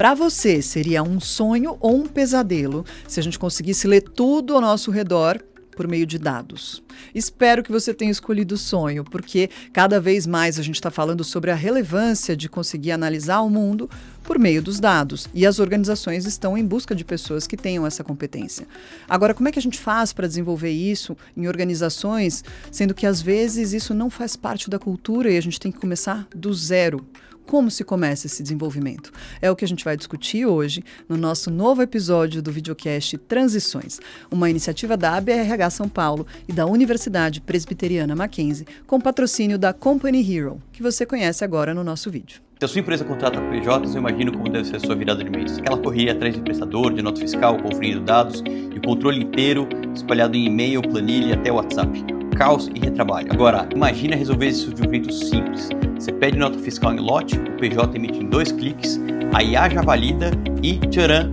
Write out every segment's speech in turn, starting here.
Para você, seria um sonho ou um pesadelo se a gente conseguisse ler tudo ao nosso redor por meio de dados? Espero que você tenha escolhido o sonho, porque cada vez mais a gente está falando sobre a relevância de conseguir analisar o mundo por meio dos dados, e as organizações estão em busca de pessoas que tenham essa competência. Agora, como é que a gente faz para desenvolver isso em organizações, sendo que às vezes isso não faz parte da cultura e a gente tem que começar do zero? Como se começa esse desenvolvimento? É o que a gente vai discutir hoje no nosso novo episódio do videocast Transições, uma iniciativa da ABRH São Paulo e da Universidade Presbiteriana Mackenzie, com patrocínio da Company Hero, que você conhece agora no nosso vídeo. Se a sua empresa contrata PJs, eu imagino como deve ser a sua virada de mês. Aquela correria atrás de prestador, de nota fiscal, conferindo dados e o controle inteiro espalhado em e-mail, planilha até WhatsApp. Caos e retrabalho. Agora, imagina resolver isso de um jeito simples. Você pede nota fiscal em lote, o PJ emite em 2 cliques, a IA já valida e, tcharam,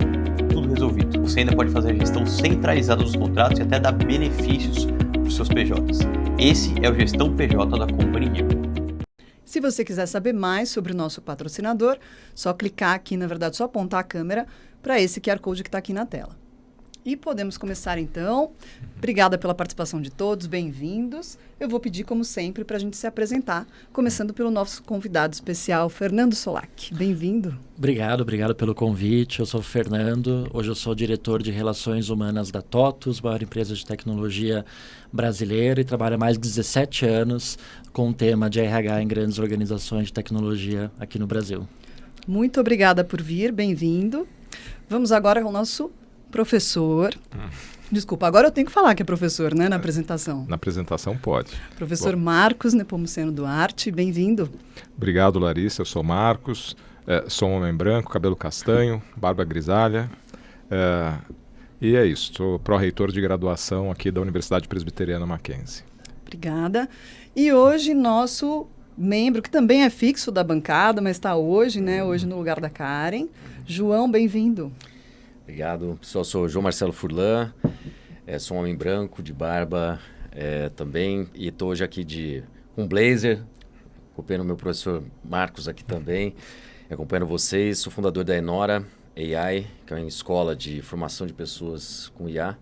tudo resolvido. Você ainda pode fazer a gestão centralizada dos contratos e até dar benefícios para os seus PJs. Esse é o Gestão PJ da Company Hero. Se você quiser saber mais sobre o nosso patrocinador, só clicar aqui, na verdade, só apontar a câmera para esse QR Code que está aqui na tela. E podemos começar, então. Obrigada pela participação de todos, bem-vindos. Eu vou pedir, como sempre, para a gente se apresentar, começando pelo nosso convidado especial, Fernando Solak. Bem-vindo. Obrigado pelo convite. Eu sou o Fernando, hoje eu sou diretor de Relações Humanas da TOTUS, maior empresa de tecnologia brasileira, e trabalho há mais de 17 anos com o tema de RH em grandes organizações de tecnologia aqui no Brasil. Muito obrigada por vir, bem-vindo. Vamos agora ao nosso professor. Desculpa, agora eu tenho que falar que é professor, né, na apresentação. Na apresentação pode. Professor Marcos Nepomuceno Duarte, bem-vindo. Obrigado, Larissa. Eu sou Marcos, sou um homem branco, cabelo castanho, barba grisalha. E é isso, sou pró-reitor de graduação aqui da Universidade Presbiteriana Mackenzie. Obrigada. E hoje nosso membro, que também é fixo da bancada, mas está hoje, né, hoje no lugar da Karen. João, bem-vindo. Obrigado, pessoal. Sou João Marcelo Furlan, sou um homem branco, de barba também, e estou hoje aqui de um blazer, acompanhando o meu professor Marcos aqui também, acompanhando vocês. Sou fundador da Enora AI, que é uma escola de formação de pessoas com IA,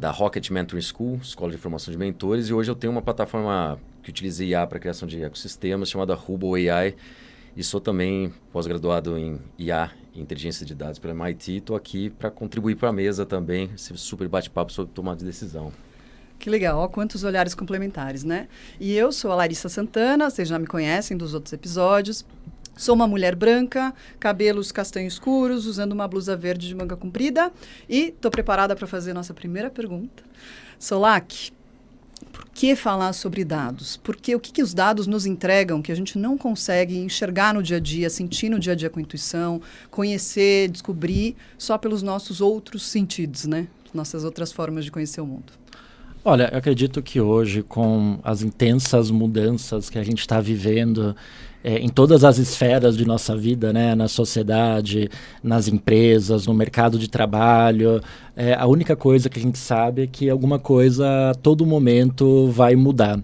da Rocket Mentoring School, escola de formação de mentores, e hoje eu tenho uma plataforma que utiliza IA para a criação de ecossistemas, chamada Rubo AI, e sou também pós-graduado em IA, inteligência de dados pela MIT. Estou aqui para contribuir para a mesa também, esse super bate-papo sobre tomada de decisão. Que legal, ó, quantos olhares complementares, né? E eu sou a Larissa Santana, vocês já me conhecem dos outros episódios. Sou uma mulher branca, cabelos castanhos escuros, usando uma blusa verde de manga comprida. E estou preparada para fazer a nossa primeira pergunta. Solak, por que falar sobre dados? Porque o que os dados nos entregam que a gente não consegue enxergar no dia a dia, sentir no dia a dia com intuição, conhecer, descobrir só pelos nossos outros sentidos, né? Nossas outras formas de conhecer o mundo. Olha, eu acredito que hoje, com as intensas mudanças que a gente está vivendo em todas as esferas de nossa vida, né, na sociedade, nas empresas, no mercado de trabalho, a única coisa que a gente sabe é que alguma coisa a todo momento vai mudar.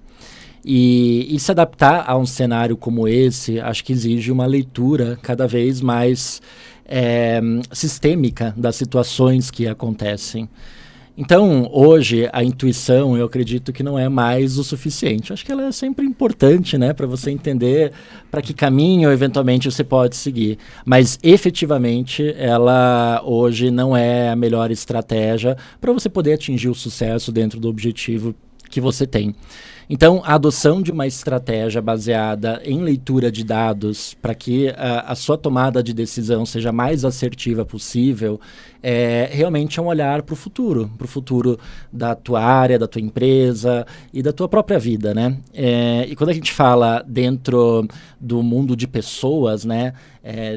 E se adaptar a um cenário como esse, acho que exige uma leitura cada vez mais sistêmica das situações que acontecem. Então, hoje, a intuição, eu acredito que não é mais o suficiente. Acho que ela é sempre importante, né, para você entender para que caminho, eventualmente, você pode seguir. Mas, efetivamente, ela hoje não é a melhor estratégia para você poder atingir o sucesso dentro do objetivo que você tem. Então, a adoção de uma estratégia baseada em leitura de dados para que a sua tomada de decisão seja mais assertiva possível, realmente é um olhar para o futuro da tua área, da tua empresa e da tua própria vida, né? E quando a gente fala dentro do mundo de pessoas, né,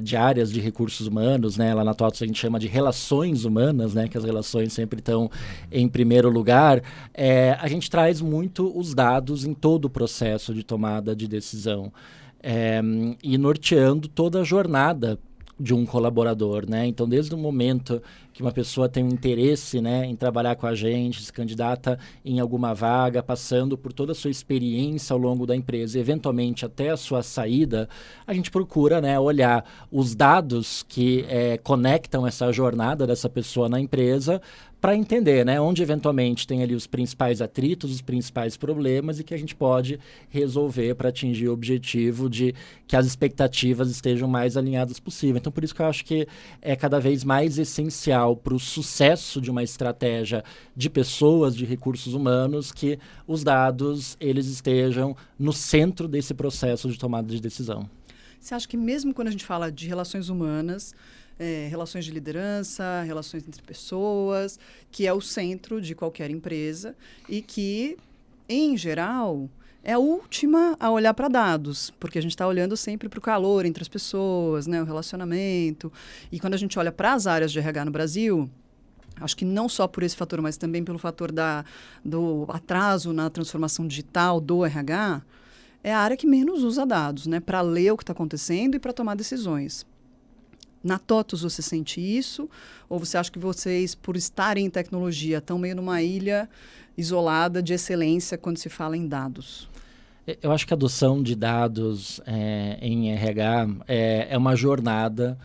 de áreas de recursos humanos, né, lá na TOTUS a gente chama de relações humanas, né, que as relações sempre estão em primeiro lugar, a gente traz muito os dados em todo o processo de tomada de decisão e norteando toda a jornada de um colaborador, né? Então, desde o momento que uma pessoa tem um interesse, né, em trabalhar com a gente, se candidata em alguma vaga, passando por toda a sua experiência ao longo da empresa, eventualmente até a sua saída, a gente procura, né, olhar os dados que conectam essa jornada dessa pessoa na empresa para entender, né, onde eventualmente tem ali os principais atritos, os principais problemas e que a gente pode resolver para atingir o objetivo de que as expectativas estejam mais alinhadas possível. Então, por isso que eu acho que é cada vez mais essencial para o sucesso de uma estratégia de pessoas, de recursos humanos, que os dados eles estejam no centro desse processo de tomada de decisão. Você acha que mesmo quando a gente fala de relações humanas, relações de liderança, relações entre pessoas, que é o centro de qualquer empresa e que, em geral, é a última a olhar para dados, porque a gente está olhando sempre para o calor entre as pessoas, né, o relacionamento. E quando a gente olha para as áreas de RH no Brasil, acho que não só por esse fator, mas também pelo fator do atraso na transformação digital do RH, é a área que menos usa dados, né, para ler o que está acontecendo e para tomar decisões. Na TOTVS você sente isso? Ou você acha que vocês, por estarem em tecnologia, estão meio numa ilha isolada de excelência quando se fala em dados? Eu acho que a adoção de dados em RH é uma jornada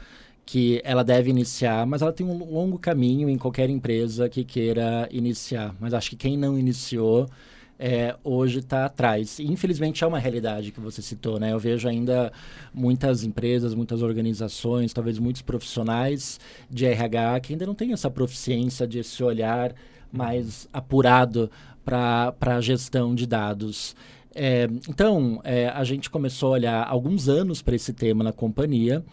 que ela deve iniciar, mas ela tem um longo caminho em qualquer empresa que queira iniciar. Mas acho que quem não iniciou hoje está atrás. E, infelizmente, é uma realidade que você citou, né? Eu vejo ainda muitas empresas, muitas organizações, talvez muitos profissionais de RH que ainda não têm essa proficiência de esse olhar mais apurado para a gestão de dados. Então, a gente começou a olhar há alguns anos para esse tema na companhia,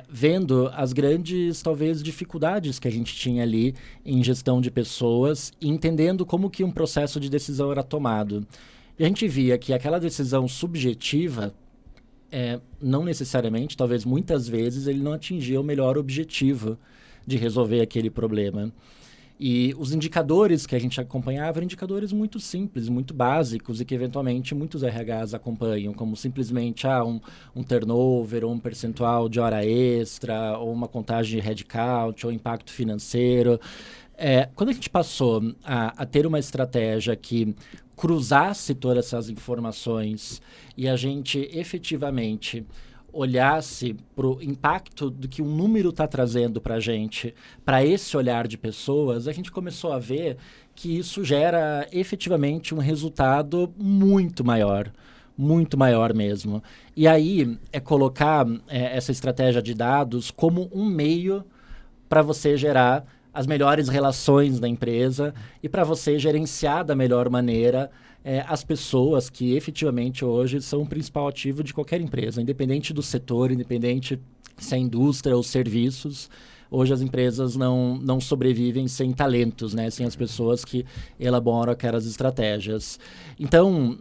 vendo as grandes, talvez, dificuldades que a gente tinha ali em gestão de pessoas e entendendo como que um processo de decisão era tomado. E a gente via que aquela decisão subjetiva, não necessariamente, talvez muitas vezes, ele não atingia o melhor objetivo de resolver aquele problema. E os indicadores que a gente acompanhava eram indicadores muito simples, muito básicos e que eventualmente muitos RHs acompanham, como simplesmente um turnover, ou um percentual de hora extra, ou uma contagem de headcount, ou impacto financeiro. Quando a gente passou a ter uma estratégia que cruzasse todas essas informações e a gente efetivamente olhasse para o impacto do que um número está trazendo para a gente, para esse olhar de pessoas, a gente começou a ver que isso gera efetivamente um resultado muito maior mesmo. E aí é colocar essa estratégia de dados como um meio para você gerar as melhores relações da empresa e para você gerenciar da melhor maneira as pessoas que efetivamente hoje são o principal ativo de qualquer empresa, independente do setor, independente se é indústria ou serviços. Hoje as empresas não sobrevivem sem talentos, né? Sem as pessoas que elaboram aquelas estratégias. Então,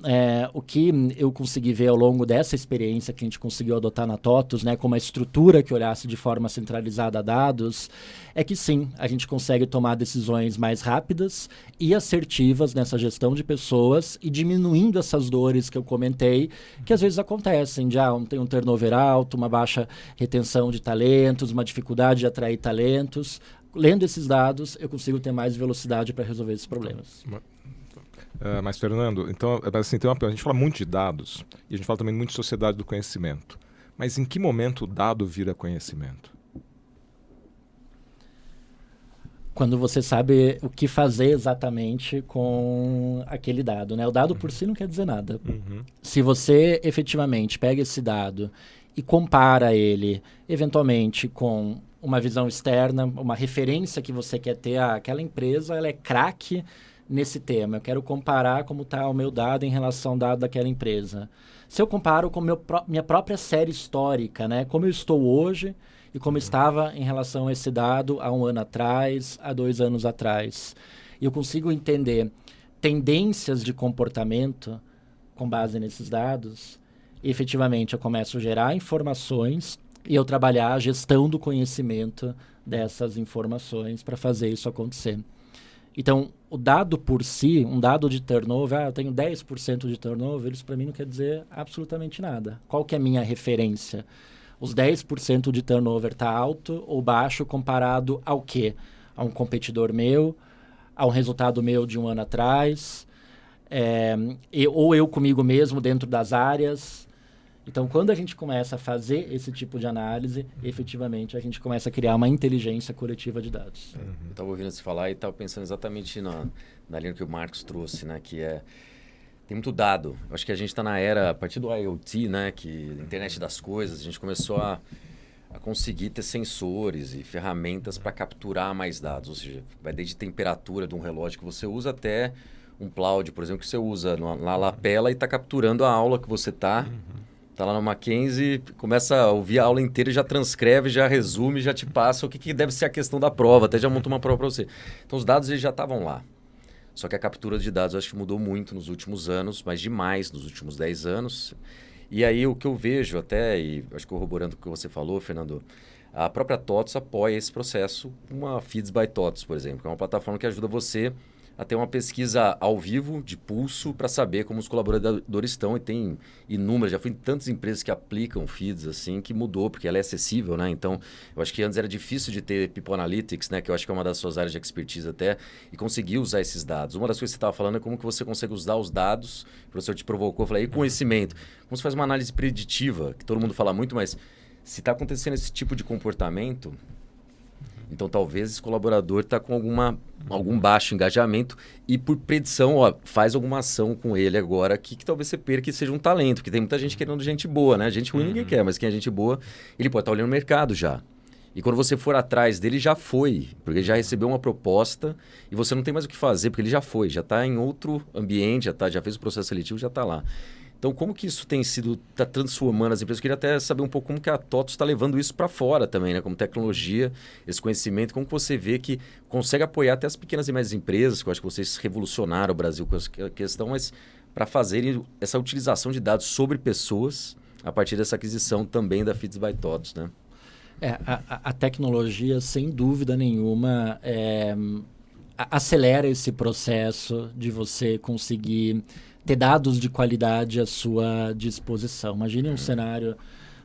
o que eu consegui ver ao longo dessa experiência que a gente conseguiu adotar na TOTVS, né, com uma estrutura que olhasse de forma centralizada a dados, é que sim, a gente consegue tomar decisões mais rápidas e assertivas nessa gestão de pessoas e diminuindo essas dores que eu comentei, que às vezes acontecem, tem um turnover alto, uma baixa retenção de talentos, uma dificuldade de atrair talentos. Lendo esses dados, eu consigo ter mais velocidade para resolver esses problemas. Mas, Fernando, então, assim, a gente fala muito de dados e a gente fala também muito de sociedade do conhecimento. Mas em que momento o dado vira conhecimento? Quando você sabe o que fazer exatamente com aquele dado, né? O dado por si não quer dizer nada. Uhum. Se você efetivamente pega esse dado e compara ele, eventualmente, com uma visão externa, uma referência que você quer ter, aquela empresa ela é craque nesse tema. Eu quero comparar como está o meu dado em relação ao dado daquela empresa. Se eu comparo com minha própria série histórica, né? Como eu estou hoje e como estava em relação a esse dado há um ano atrás, há 2 anos atrás. E eu consigo entender tendências de comportamento com base nesses dados. E, efetivamente, eu começo a gerar informações e eu trabalhar a gestão do conhecimento dessas informações para fazer isso acontecer. Então, o dado por si, um dado de turnover, eu tenho 10% de turnover, isso para mim não quer dizer absolutamente nada. Qual que é a minha referência? os 10% de turnover está alto ou baixo comparado ao quê? A um competidor meu, a um resultado meu de um ano atrás, ou eu comigo mesmo dentro das áreas. Então, quando a gente começa a fazer esse tipo de análise, efetivamente a gente começa a criar uma inteligência coletiva de dados. Eu estava ouvindo você falar e estava pensando exatamente na linha que o Marcos trouxe, né? Que tem muito dado. Eu acho que a gente está na era, a partir do IoT, né? Que internet das coisas, a gente começou a conseguir ter sensores e ferramentas para capturar mais dados. Ou seja, vai desde temperatura de um relógio que você usa até um cloud, por exemplo, que você usa na lapela e está capturando a aula que você está. Está lá no Mackenzie, começa a ouvir a aula inteira, já transcreve, já resume, já te passa o que deve ser a questão da prova, até já monta uma prova para você. Então, os dados eles já estavam lá. Só que a captura de dados eu acho que mudou muito nos últimos anos, mas demais nos últimos 10 anos. E aí o que eu vejo até, e acho que corroborando o que você falou, Fernando, a própria TOTS apoia esse processo, uma Feeds by TOTS, por exemplo, que é uma plataforma que ajuda você a ter uma pesquisa ao vivo, de pulso, para saber como os colaboradores estão. E tem inúmeras, já fui em tantas empresas que aplicam feeds assim, que mudou, porque ela é acessível, né? Então, eu acho que antes era difícil de ter People Analytics, né? Que eu acho que é uma das suas áreas de expertise até, e conseguir usar esses dados. Uma das coisas que você estava falando é como que você consegue usar os dados, o professor te provocou, eu falei, e conhecimento? Como você faz uma análise preditiva, que todo mundo fala muito, mas se está acontecendo esse tipo de comportamento, então talvez esse colaborador está com algum baixo engajamento e por predição, faz alguma ação com ele agora que talvez você perca e seja um talento, porque tem muita gente querendo gente boa, né? Gente ruim ninguém quer, mas quem é gente boa, ele pode estar olhando o mercado já. E quando você for atrás dele, já foi, porque ele já recebeu uma proposta e você não tem mais o que fazer, porque ele já foi, já está em outro ambiente, já fez o processo seletivo, já está lá. Então, como que isso está transformando as empresas? Eu queria até saber um pouco como que a TOTS está levando isso para fora também, né? Como tecnologia, esse conhecimento, como que você vê que consegue apoiar até as pequenas e médias empresas, que eu acho que vocês revolucionaram o Brasil com essa questão, mas para fazerem essa utilização de dados sobre pessoas a partir dessa aquisição também da Feeds by TOTS, né? A tecnologia, sem dúvida nenhuma, acelera esse processo de você conseguir ter dados de qualidade à sua disposição. Imagine um cenário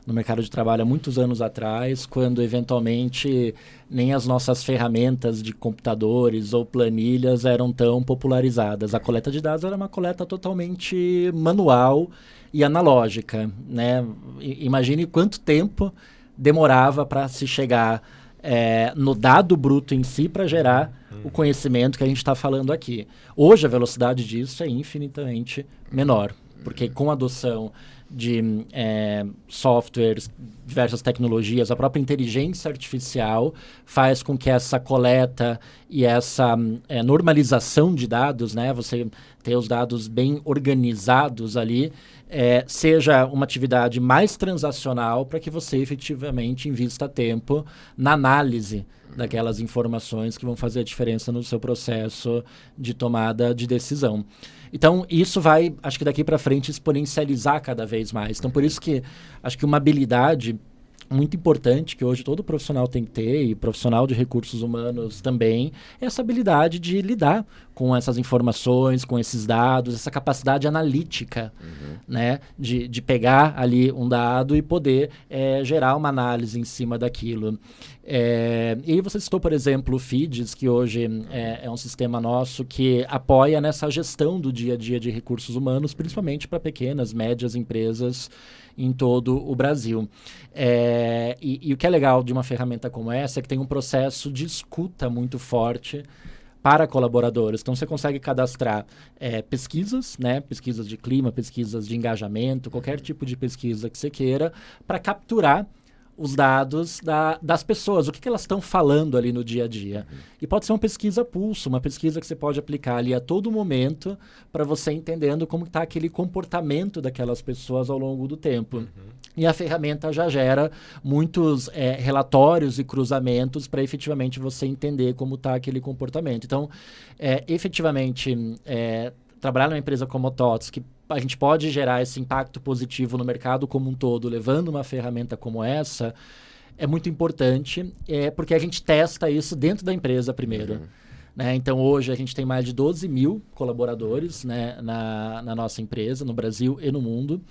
no mercado de trabalho há muitos anos atrás, quando eventualmente nem as nossas ferramentas de computadores ou planilhas eram tão popularizadas. A coleta de dados era uma coleta totalmente manual e analógica, né? Imagine quanto tempo demorava para se chegar no dado bruto em si para gerar o conhecimento que a gente está falando aqui. Hoje a velocidade disso é infinitamente menor, porque com a adoção de softwares, diversas tecnologias, a própria inteligência artificial faz com que essa coleta e essa normalização de dados, né, você ter os dados bem organizados ali, seja uma atividade mais transacional para que você efetivamente invista tempo na análise daquelas informações que vão fazer a diferença no seu processo de tomada de decisão. Então, isso vai, acho que daqui para frente, exponencializar cada vez mais. Então, por isso que acho que uma habilidade muito importante que hoje todo profissional tem que ter, e profissional de recursos humanos também, é essa habilidade de lidar com essas informações, com esses dados, essa capacidade analítica, né? De pegar ali um dado e poder gerar uma análise em cima daquilo. E aí você citou, por exemplo, o Feeds, que hoje é um sistema nosso que apoia nessa gestão do dia a dia de recursos humanos, principalmente para pequenas, médias empresas em todo o Brasil. E o que é legal de uma ferramenta como essa é que tem um processo de escuta muito forte para colaboradores. Então, você consegue cadastrar pesquisas, né? Pesquisas de clima, pesquisas de engajamento, qualquer tipo de pesquisa que você queira, para capturar os dados das pessoas, o que elas estão falando ali no dia a dia. E pode ser uma pesquisa pulso, uma pesquisa que você pode aplicar ali a todo momento para você entendendo como está aquele comportamento daquelas pessoas ao longo do tempo. E a ferramenta já gera muitos relatórios e cruzamentos para efetivamente você entender como está aquele comportamento. Então, efetivamente, trabalhar numa empresa como a TOTS, que a gente pode gerar esse impacto positivo no mercado como um todo, levando uma ferramenta como essa, é muito importante, porque a gente testa isso dentro da empresa primeiro. Né? Então, hoje, a gente tem mais de 12 mil colaboradores, né, na nossa empresa, no Brasil e no mundo.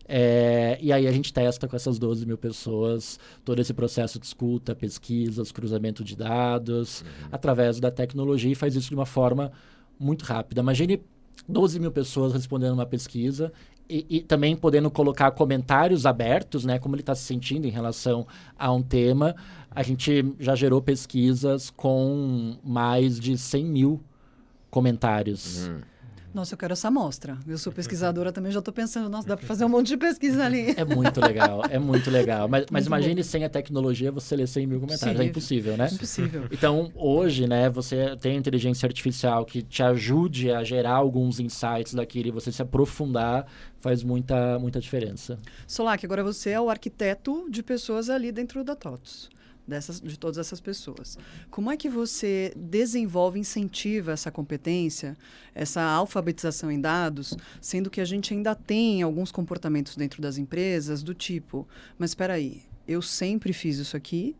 E aí a gente testa com essas 12 mil pessoas todo esse processo de escuta, pesquisas, cruzamento de dados, através da tecnologia, e faz isso de uma forma muito rápida. Imagine 12 mil pessoas respondendo uma pesquisa e também podendo colocar comentários abertos, né, como ele está se sentindo em relação a um tema. A gente já gerou pesquisas com mais de 100 mil comentários. Nossa, eu quero essa amostra. Eu sou pesquisadora também, já estou pensando, nossa, dá para fazer um monte de pesquisa ali. É muito legal, é muito legal. Mas Muito imagine bom. sem a tecnologia você ler 100 mil comentários. É impossível, né? Impossível. Então, hoje, né, você tem a inteligência artificial que te ajude a gerar alguns insights daquilo e você se aprofundar, faz muita diferença. Solak, agora você é o arquiteto de pessoas ali dentro da TOTVS. De todas essas pessoas. Como é que você desenvolve, incentiva essa competência, essa alfabetização em dados, sendo que a gente ainda tem alguns comportamentos dentro das empresas do tipo, mas espera aí, eu sempre fiz isso aqui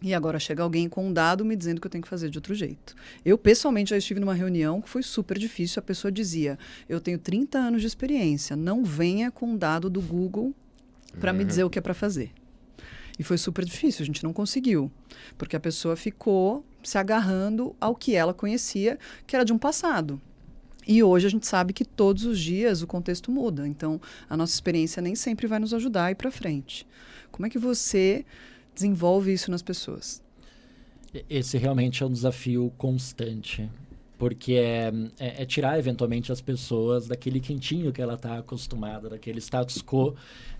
e agora chega alguém com um dado me dizendo que eu tenho que fazer de outro jeito. Eu, pessoalmente, já estive numa reunião que foi super difícil, a pessoa dizia, eu tenho 30 anos de experiência, não venha com um dado do Google para me dizer o que é para fazer. E foi super difícil, a gente não conseguiu. Porque a pessoa ficou se agarrando ao que ela conhecia, que era de um passado. E hoje a gente sabe que todos os dias o contexto muda. Então, a nossa experiência nem sempre vai nos ajudar a ir para frente. Como é que você desenvolve isso nas pessoas? Esse realmente é um desafio constante. Porque é tirar, eventualmente, as pessoas daquele quentinho que ela está acostumada, daquele status quo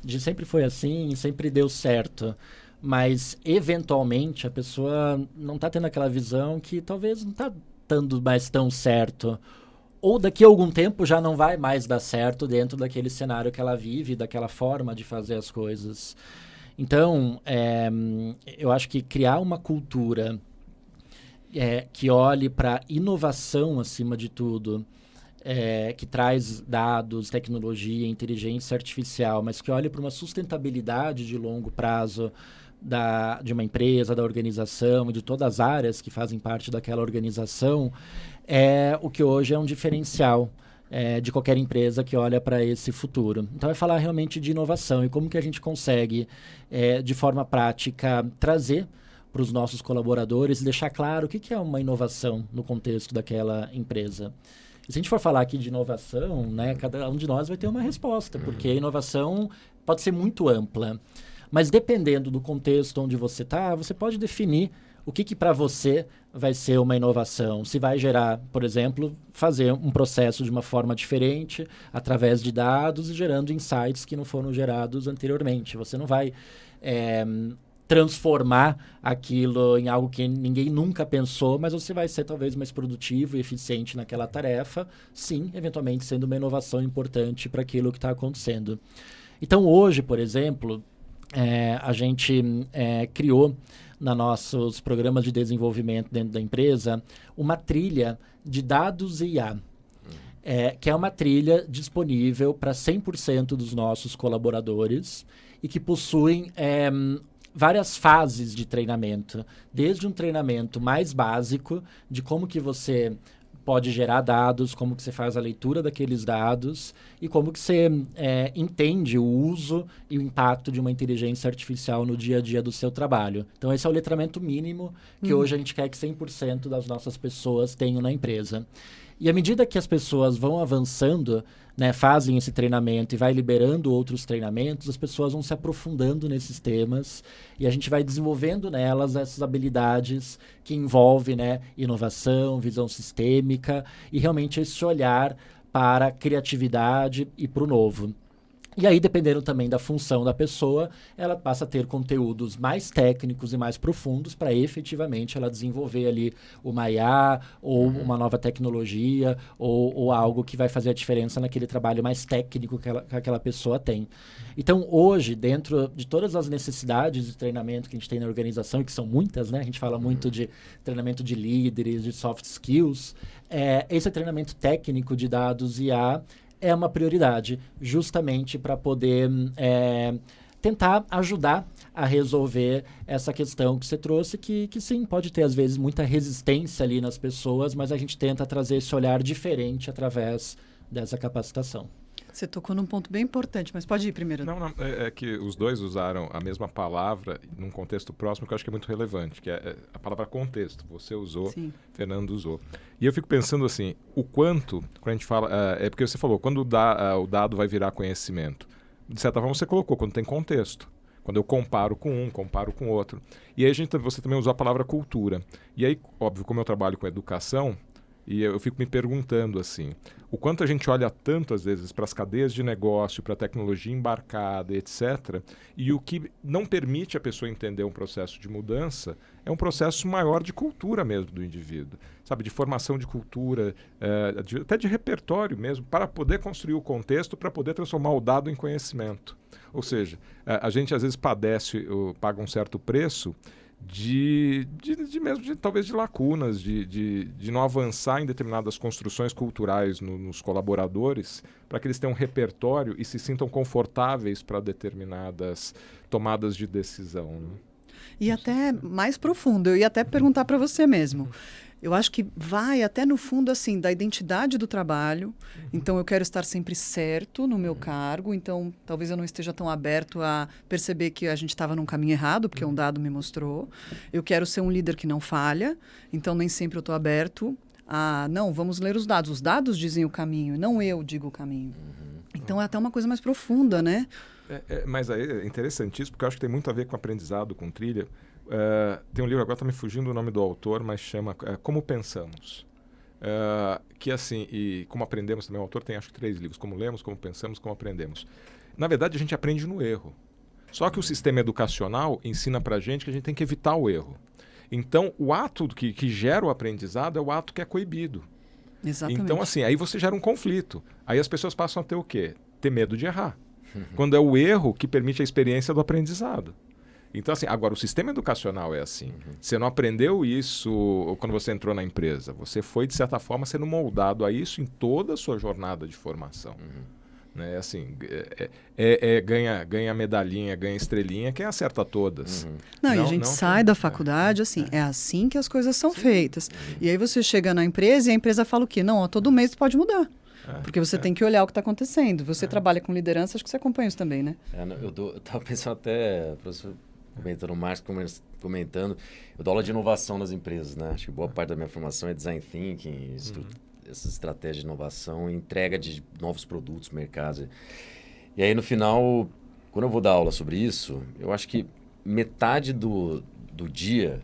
de sempre foi assim, sempre deu certo. Mas, eventualmente, a pessoa não está tendo aquela visão que talvez não está dando mais tão certo. Ou daqui a algum tempo já não vai mais dar certo dentro daquele cenário que ela vive, daquela forma de fazer as coisas. Então, eu acho que criar uma cultura que olhe para inovação acima de tudo, que traz dados, tecnologia, inteligência artificial, mas que olhe para uma sustentabilidade de longo prazo de uma empresa, da organização e de todas as áreas que fazem parte daquela organização, é o que hoje é um diferencial de qualquer empresa que olha para esse futuro. Então, é falar realmente de inovação e como que a gente consegue, de forma prática, trazer para os nossos colaboradores e deixar claro o que é uma inovação no contexto daquela empresa. E se a gente for falar aqui de inovação, né, cada um de nós vai ter uma resposta, porque a inovação pode ser muito ampla. Mas dependendo do contexto onde você está, você pode definir o que para você vai ser uma inovação. Se vai gerar, por exemplo, fazer um processo de uma forma diferente, através de dados e gerando insights que não foram gerados anteriormente. Você não vai transformar aquilo em algo que ninguém nunca pensou, mas você vai ser talvez mais produtivo e eficiente naquela tarefa, sim, eventualmente sendo uma inovação importante para aquilo que está acontecendo. Então, hoje, por exemplo, a gente criou nos nossos programas de desenvolvimento dentro da empresa uma trilha de dados e IA, que é uma trilha disponível para 100% dos nossos colaboradores e que possuem várias fases de treinamento, desde um treinamento mais básico de como que você pode gerar dados, como que você faz a leitura daqueles dados e como que você entende o uso e o impacto de uma inteligência artificial no dia a dia do seu trabalho. Então, esse é o letramento mínimo que hoje a gente quer que 100% das nossas pessoas tenham na empresa. E à medida que as pessoas vão avançando, né, fazem esse treinamento e vai liberando outros treinamentos, as pessoas vão se aprofundando nesses temas e a gente vai desenvolvendo nelas essas habilidades que envolvem, né, inovação, visão sistêmica e realmente esse olhar para a criatividade e para o novo. E aí, dependendo também da função da pessoa, ela passa a ter conteúdos mais técnicos e mais profundos para efetivamente ela desenvolver ali uma IA ou uma nova tecnologia ou algo que vai fazer a diferença naquele trabalho mais técnico que aquela pessoa tem. Então, hoje, dentro de todas as necessidades de treinamento que a gente tem na organização, e que são muitas, né? A gente fala muito de treinamento de líderes, de soft skills. Esse treinamento técnico de dados e IA é uma prioridade, justamente para poder tentar ajudar a resolver essa questão que você trouxe, que sim, pode ter às vezes muita resistência ali nas pessoas, mas a gente tenta trazer esse olhar diferente através dessa capacitação. Você tocou num ponto bem importante, mas pode ir primeiro. Não, é que os dois usaram a mesma palavra num contexto próximo que eu acho que é muito relevante, que é a palavra contexto. Você usou, Sim. Fernando usou. E eu fico pensando assim, o quanto, quando a gente fala, é porque você falou, quando o dado vai virar conhecimento, de certa forma você colocou, quando tem contexto. Quando eu comparo com um, comparo com outro. E aí você também usou a palavra cultura. E aí, óbvio, como eu trabalho com educação, e eu fico me perguntando assim, o quanto a gente olha tanto às vezes para as cadeias de negócio, para a tecnologia embarcada, etc. E o que não permite a pessoa entender um processo de mudança é um processo maior de cultura mesmo do indivíduo, sabe, de formação de cultura, até de repertório mesmo, para poder construir o contexto, para poder transformar o dado em conhecimento. Ou seja, a gente às vezes paga um certo preço talvez de lacunas, de não avançar em determinadas construções culturais nos colaboradores, para que eles tenham um repertório e se sintam confortáveis para determinadas tomadas de decisão. Né? E até mais profundo, eu ia até perguntar para você mesmo. Eu acho que vai até no fundo assim da identidade do trabalho. Então eu quero estar sempre certo no meu cargo. Então talvez eu não esteja tão aberto a perceber que a gente estava num caminho errado, porque um dado me mostrou. Eu quero ser um líder que não falha. Então nem sempre eu estou aberto a não, vamos ler os dados. Os dados dizem o caminho, não eu digo o caminho. Então é até uma coisa mais profunda, né? Mas aí é interessantíssimo, porque eu acho que tem muito a ver com aprendizado, com trilha. Tem um livro, agora está me fugindo o nome do autor, mas chama Como Pensamos. Que assim, e Como Aprendemos também, o autor tem acho que 3 livros, Como Lemos, Como Pensamos, Como Aprendemos. Na verdade, a gente aprende no erro. Só que o sistema educacional ensina pra gente que a gente tem que evitar o erro. Então, o ato que gera o aprendizado é o ato que é coibido. Exatamente. Então, assim, aí você gera um conflito. Aí as pessoas passam a ter o quê? Ter medo de errar. Quando é o erro que permite a experiência do aprendizado. Então, assim, agora o sistema educacional é assim. Você não aprendeu isso quando você entrou na empresa. Você foi, de certa forma, sendo moldado a isso em toda a sua jornada de formação. Né? Assim, ganha medalhinha, ganha estrelinha, quem acerta todas. Não, e a gente sai da faculdade, assim, é assim que as coisas são feitas. E aí você chega na empresa e a empresa fala o quê? Não, todo mês pode mudar. Porque você tem que olhar o que está acontecendo. Você trabalha com liderança, acho que você acompanha isso também, né? Eu estava pensando até, professor, comentando, o Márcio comentando, eu dou aula de inovação nas empresas, né? Acho que boa parte da minha formação é design thinking, essas estratégias de inovação, entrega de novos produtos, mercados. E aí, no final, quando eu vou dar aula sobre isso, eu acho que metade do dia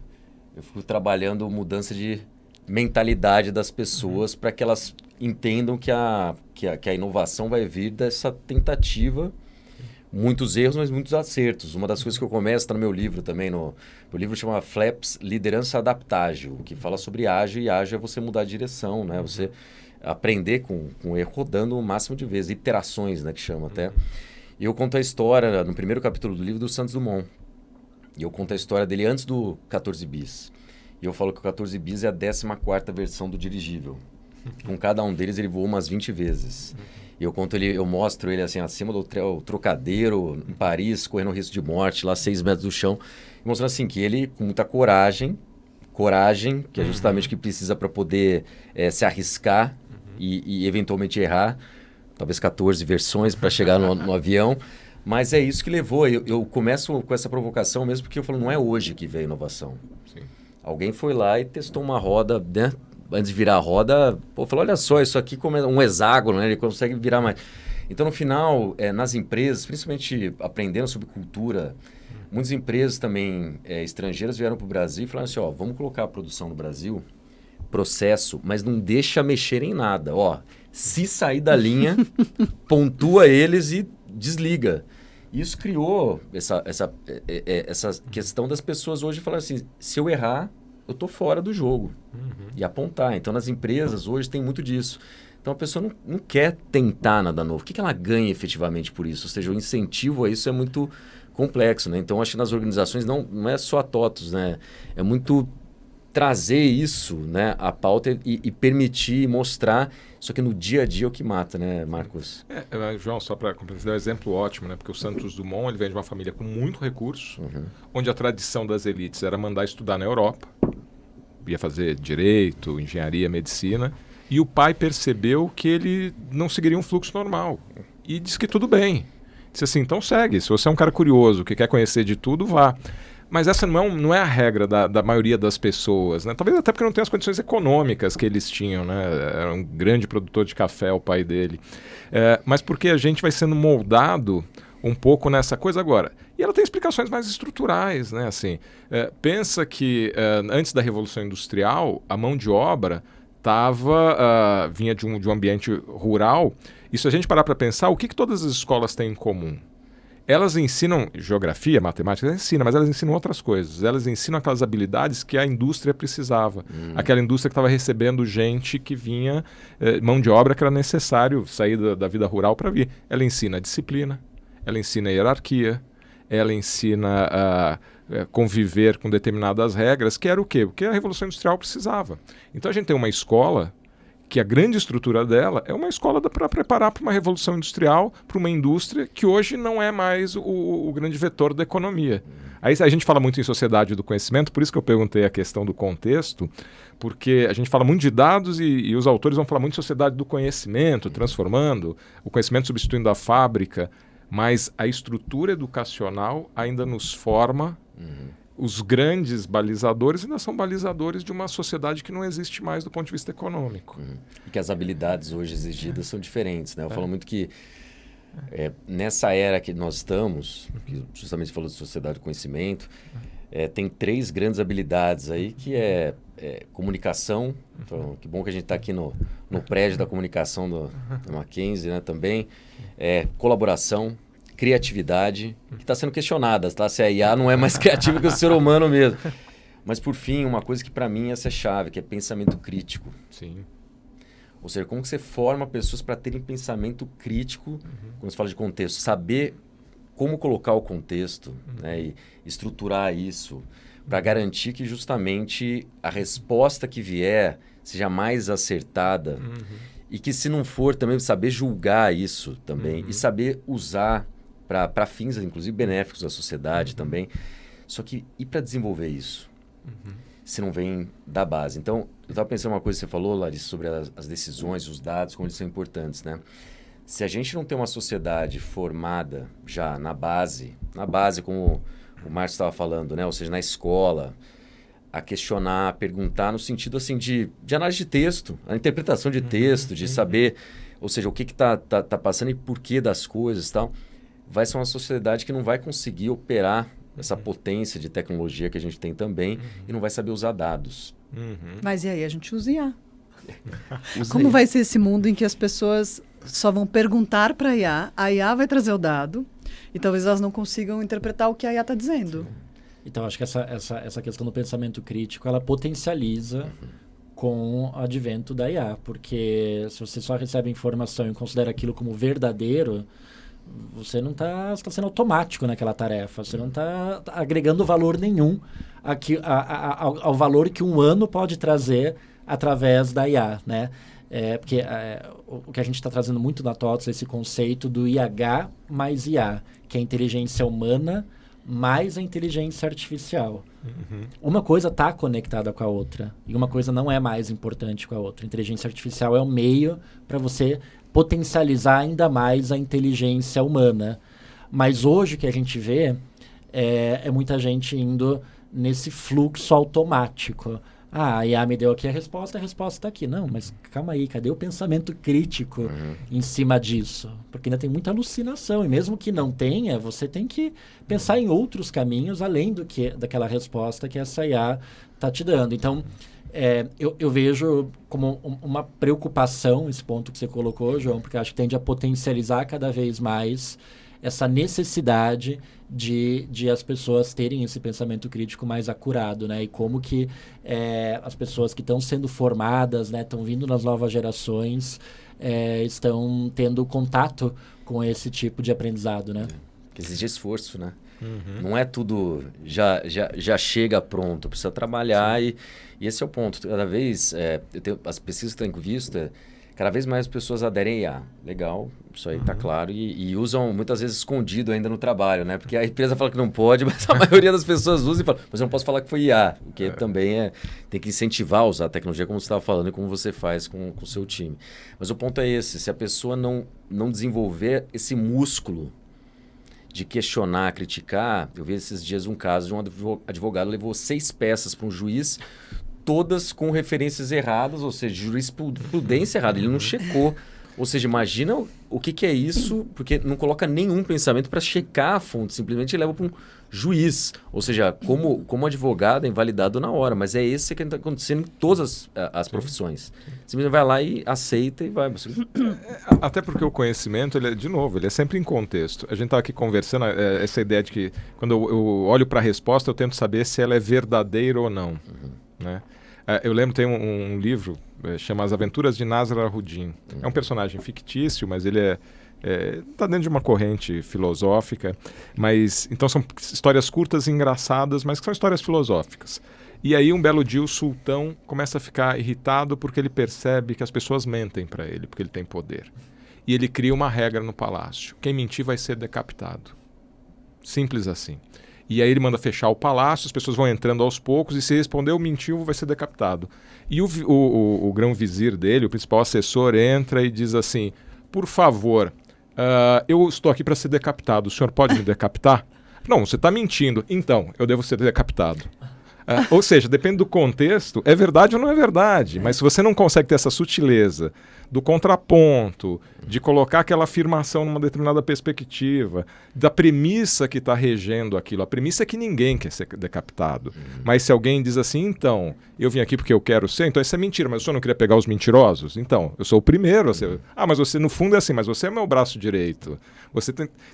eu fico trabalhando mudança de mentalidade das pessoas para que elas entendam que a inovação vai vir dessa tentativa, muitos erros, mas muitos acertos. Uma das coisas que eu começo, está no meu livro também, o livro chama Flaps, Liderança Adaptágil, que fala sobre ágil, e ágil é você mudar de direção, né? Você aprender com o erro rodando o máximo de vezes, iterações, né, que chama até. E eu conto a história, no primeiro capítulo do livro, do Santos Dumont. E eu conto a história dele antes do 14 bis. E eu falo que o 14 bis é a 14ª versão do dirigível. Com cada um deles ele voou umas 20 vezes. E eu mostro ele assim, acima do Trocadeiro, em Paris, correndo risco de morte, lá 6 metros do chão. Mostrando assim que ele, com muita coragem, que é justamente o que precisa para poder se arriscar e eventualmente errar. Talvez 14 versões para chegar no avião. Mas é isso que levou. Eu começo com essa provocação mesmo porque eu falo, não é hoje que veio a inovação. Sim. Alguém foi lá e testou uma roda, né? Antes de virar a roda, falou, olha só, isso aqui como é um hexágono, né? Ele consegue virar mais. Então, no final, nas empresas, principalmente aprendendo sobre cultura, muitas empresas também estrangeiras vieram para o Brasil e falaram assim, vamos colocar a produção no Brasil, processo, mas não deixa mexer em nada. Se sair da linha, pontua eles e desliga. Isso criou essa questão das pessoas hoje falarem assim, se eu errar, eu estou fora do jogo. E apontar. Então, nas empresas, hoje tem muito disso. Então, a pessoa não quer tentar nada novo. O que ela ganha efetivamente por isso? Ou seja, o incentivo a isso é muito complexo, né? Então, acho que nas organizações não é só a TOTUS, né? É muito trazer isso, né, à pauta e permitir, mostrar. Só que no dia a dia é o que mata, né, Marcos? João, só para complementar, é um exemplo ótimo, né? Porque o Santos Dumont, ele vem de uma família com muito recurso, onde a tradição das elites era mandar estudar na Europa, ia fazer direito, engenharia, medicina, e o pai percebeu que ele não seguiria um fluxo normal. e disse que tudo bem. Disse assim, então segue. Se você é um cara curioso, que quer conhecer de tudo, vá. Mas essa não é a regra da maioria das pessoas, né? Talvez até porque não tem as condições econômicas que eles tinham, né? Era um grande produtor de café, o pai dele. Mas porque a gente vai sendo moldado um pouco nessa coisa agora. E ela tem explicações mais estruturais, né? Assim, pensa que antes da Revolução Industrial, a mão de obra vinha de um ambiente rural. E se a gente parar para pensar, o que todas as escolas têm em comum? Elas ensinam geografia, matemática, elas ensinam, mas elas ensinam outras coisas. Elas ensinam aquelas habilidades que a indústria precisava. Aquela indústria que estava recebendo gente que vinha, mão de obra que era necessário sair da vida rural para vir. Ela ensina a disciplina, ela ensina a hierarquia, ela ensina a conviver com determinadas regras, que era o quê? O que a Revolução Industrial precisava. Então a gente tem uma escola que a grande estrutura dela é uma escola para preparar para uma revolução industrial, para uma indústria que hoje não é mais o grande vetor da economia. Aí a gente fala muito em sociedade do conhecimento, por isso que eu perguntei a questão do contexto, porque a gente fala muito de dados e os autores vão falar muito de sociedade do conhecimento, transformando, o conhecimento substituindo a fábrica, mas a estrutura educacional ainda nos forma. Os grandes balizadores ainda são balizadores de uma sociedade que não existe mais do ponto de vista econômico. E que as habilidades hoje exigidas são diferentes, né? Eu falo muito que nessa era que nós estamos, que justamente falou de sociedade do conhecimento, tem 3 grandes habilidades aí, que é comunicação. Então, que bom que a gente está aqui no prédio da comunicação do Mackenzie, né, também. Colaboração, criatividade, que está sendo questionada, tá? Se a IA não é mais criativa que o ser humano mesmo. Mas, por fim, uma coisa que para mim essa é chave, que é pensamento crítico. Sim. Ou seja, como que você forma pessoas para terem pensamento crítico, quando você fala de contexto, saber como colocar o contexto, né, e estruturar isso, para garantir que justamente a resposta que vier seja mais acertada e que, se não for, também saber julgar isso também e saber usar para fins, inclusive, benéficos da sociedade também. Só que, e para desenvolver isso? Se não vem da base. Então, eu estava pensando uma coisa que você falou, Larissa, sobre as decisões, os dados, como eles são importantes, né? Se a gente não tem uma sociedade formada já na base como o Márcio estava falando, né? Ou seja, na escola, a questionar, a perguntar no sentido assim de análise de texto, a interpretação de texto, de saber, ou seja, o que está passando e porquê das coisas e tal, vai ser uma sociedade que não vai conseguir operar essa potência de tecnologia que a gente tem também e não vai saber usar dados. Mas e aí a gente usa IA? Como vai ser esse mundo em que as pessoas só vão perguntar para a IA vai trazer o dado e talvez elas não consigam interpretar o que a IA está dizendo? Então, acho que essa questão do pensamento crítico, ela potencializa com o advento da IA, porque se você só recebe informação e considera aquilo como verdadeiro, você não está sendo automático naquela tarefa, você não está agregando valor nenhum ao valor que um humano pode trazer através da IA, né? Porque o que a gente está trazendo muito na TOTS é esse conceito do IH mais IA, que é a inteligência humana mais a inteligência artificial. Uma coisa está conectada com a outra e uma coisa não é mais importante com a outra. A inteligência artificial é o meio para você potencializar ainda mais a inteligência humana. Mas hoje o que a gente vê é muita gente indo nesse fluxo automático. A IA me deu aqui a resposta está aqui. Não, mas calma aí, cadê o pensamento crítico em cima disso? Porque ainda tem muita alucinação, e mesmo que não tenha, você tem que pensar em outros caminhos além daquela resposta que essa IA está te dando. Então, eu vejo como uma preocupação esse ponto que você colocou, João, porque acho que tende a potencializar cada vez mais essa necessidade de as pessoas terem esse pensamento crítico mais acurado, né? E como que as pessoas que estão sendo formadas, né, estão vindo nas novas gerações, estão tendo contato com esse tipo de aprendizado, né? Que exige esforço, né? Não é tudo já chega pronto, precisa trabalhar e esse é o ponto. Cada vez, as pesquisas que eu tenho visto Cada vez mais pessoas aderem a IA. Legal, isso aí tá claro. E usam muitas vezes escondido ainda no trabalho, né? Porque a empresa fala que não pode, mas a maioria das pessoas usa e fala, mas eu não posso falar que foi IA. O que também tem que incentivar a usar a tecnologia, como você estava falando, e como você faz com o seu time. Mas o ponto é esse, se a pessoa não desenvolver esse músculo de questionar, criticar, eu vi esses dias um caso de um advogado levou 6 peças para um juiz, todas com referências erradas, ou seja, jurisprudência errada. Ele não checou. Ou seja, imagina o que é isso, porque não coloca nenhum pensamento para checar a fonte, simplesmente leva para um juiz. Ou seja, como advogado é invalidado na hora, mas é esse que está acontecendo em todas as profissões. Simplesmente vai lá e aceita e vai. Até porque o conhecimento, ele é sempre em contexto. A gente estava aqui conversando, essa ideia de que quando eu olho para a resposta, eu tento saber se ela é verdadeira ou não. Né? Eu lembro, tem um livro chama As Aventuras de Nazar Al-Huddin. É um personagem fictício, mas ele está dentro de uma corrente filosófica. Então são histórias curtas e engraçadas, mas que são histórias filosóficas. E aí um belo dia o sultão começa a ficar irritado porque ele percebe que as pessoas mentem para ele, porque ele tem poder. E ele cria uma regra no palácio. Quem mentir vai ser decapitado. Simples assim. E aí ele manda fechar o palácio, as pessoas vão entrando aos poucos e se respondeu, mentiu, vai ser decapitado. E o grão-vizir dele, o principal assessor, entra e diz assim, por favor, eu estou aqui para ser decapitado, o senhor pode me decapitar? Não, você está mentindo. Então, eu devo ser decapitado. Ou seja, depende do contexto, é verdade ou não é verdade. Mas se você não consegue ter essa sutileza do contraponto, de colocar aquela afirmação numa determinada perspectiva, da premissa que está regendo aquilo. A premissa é que ninguém quer ser decapitado. Mas se alguém diz assim, então, eu vim aqui porque eu quero ser, então isso é mentira, mas o senhor não queria pegar os mentirosos? Então, eu sou o primeiro a ser... mas você no fundo é assim, mas você é meu braço direito.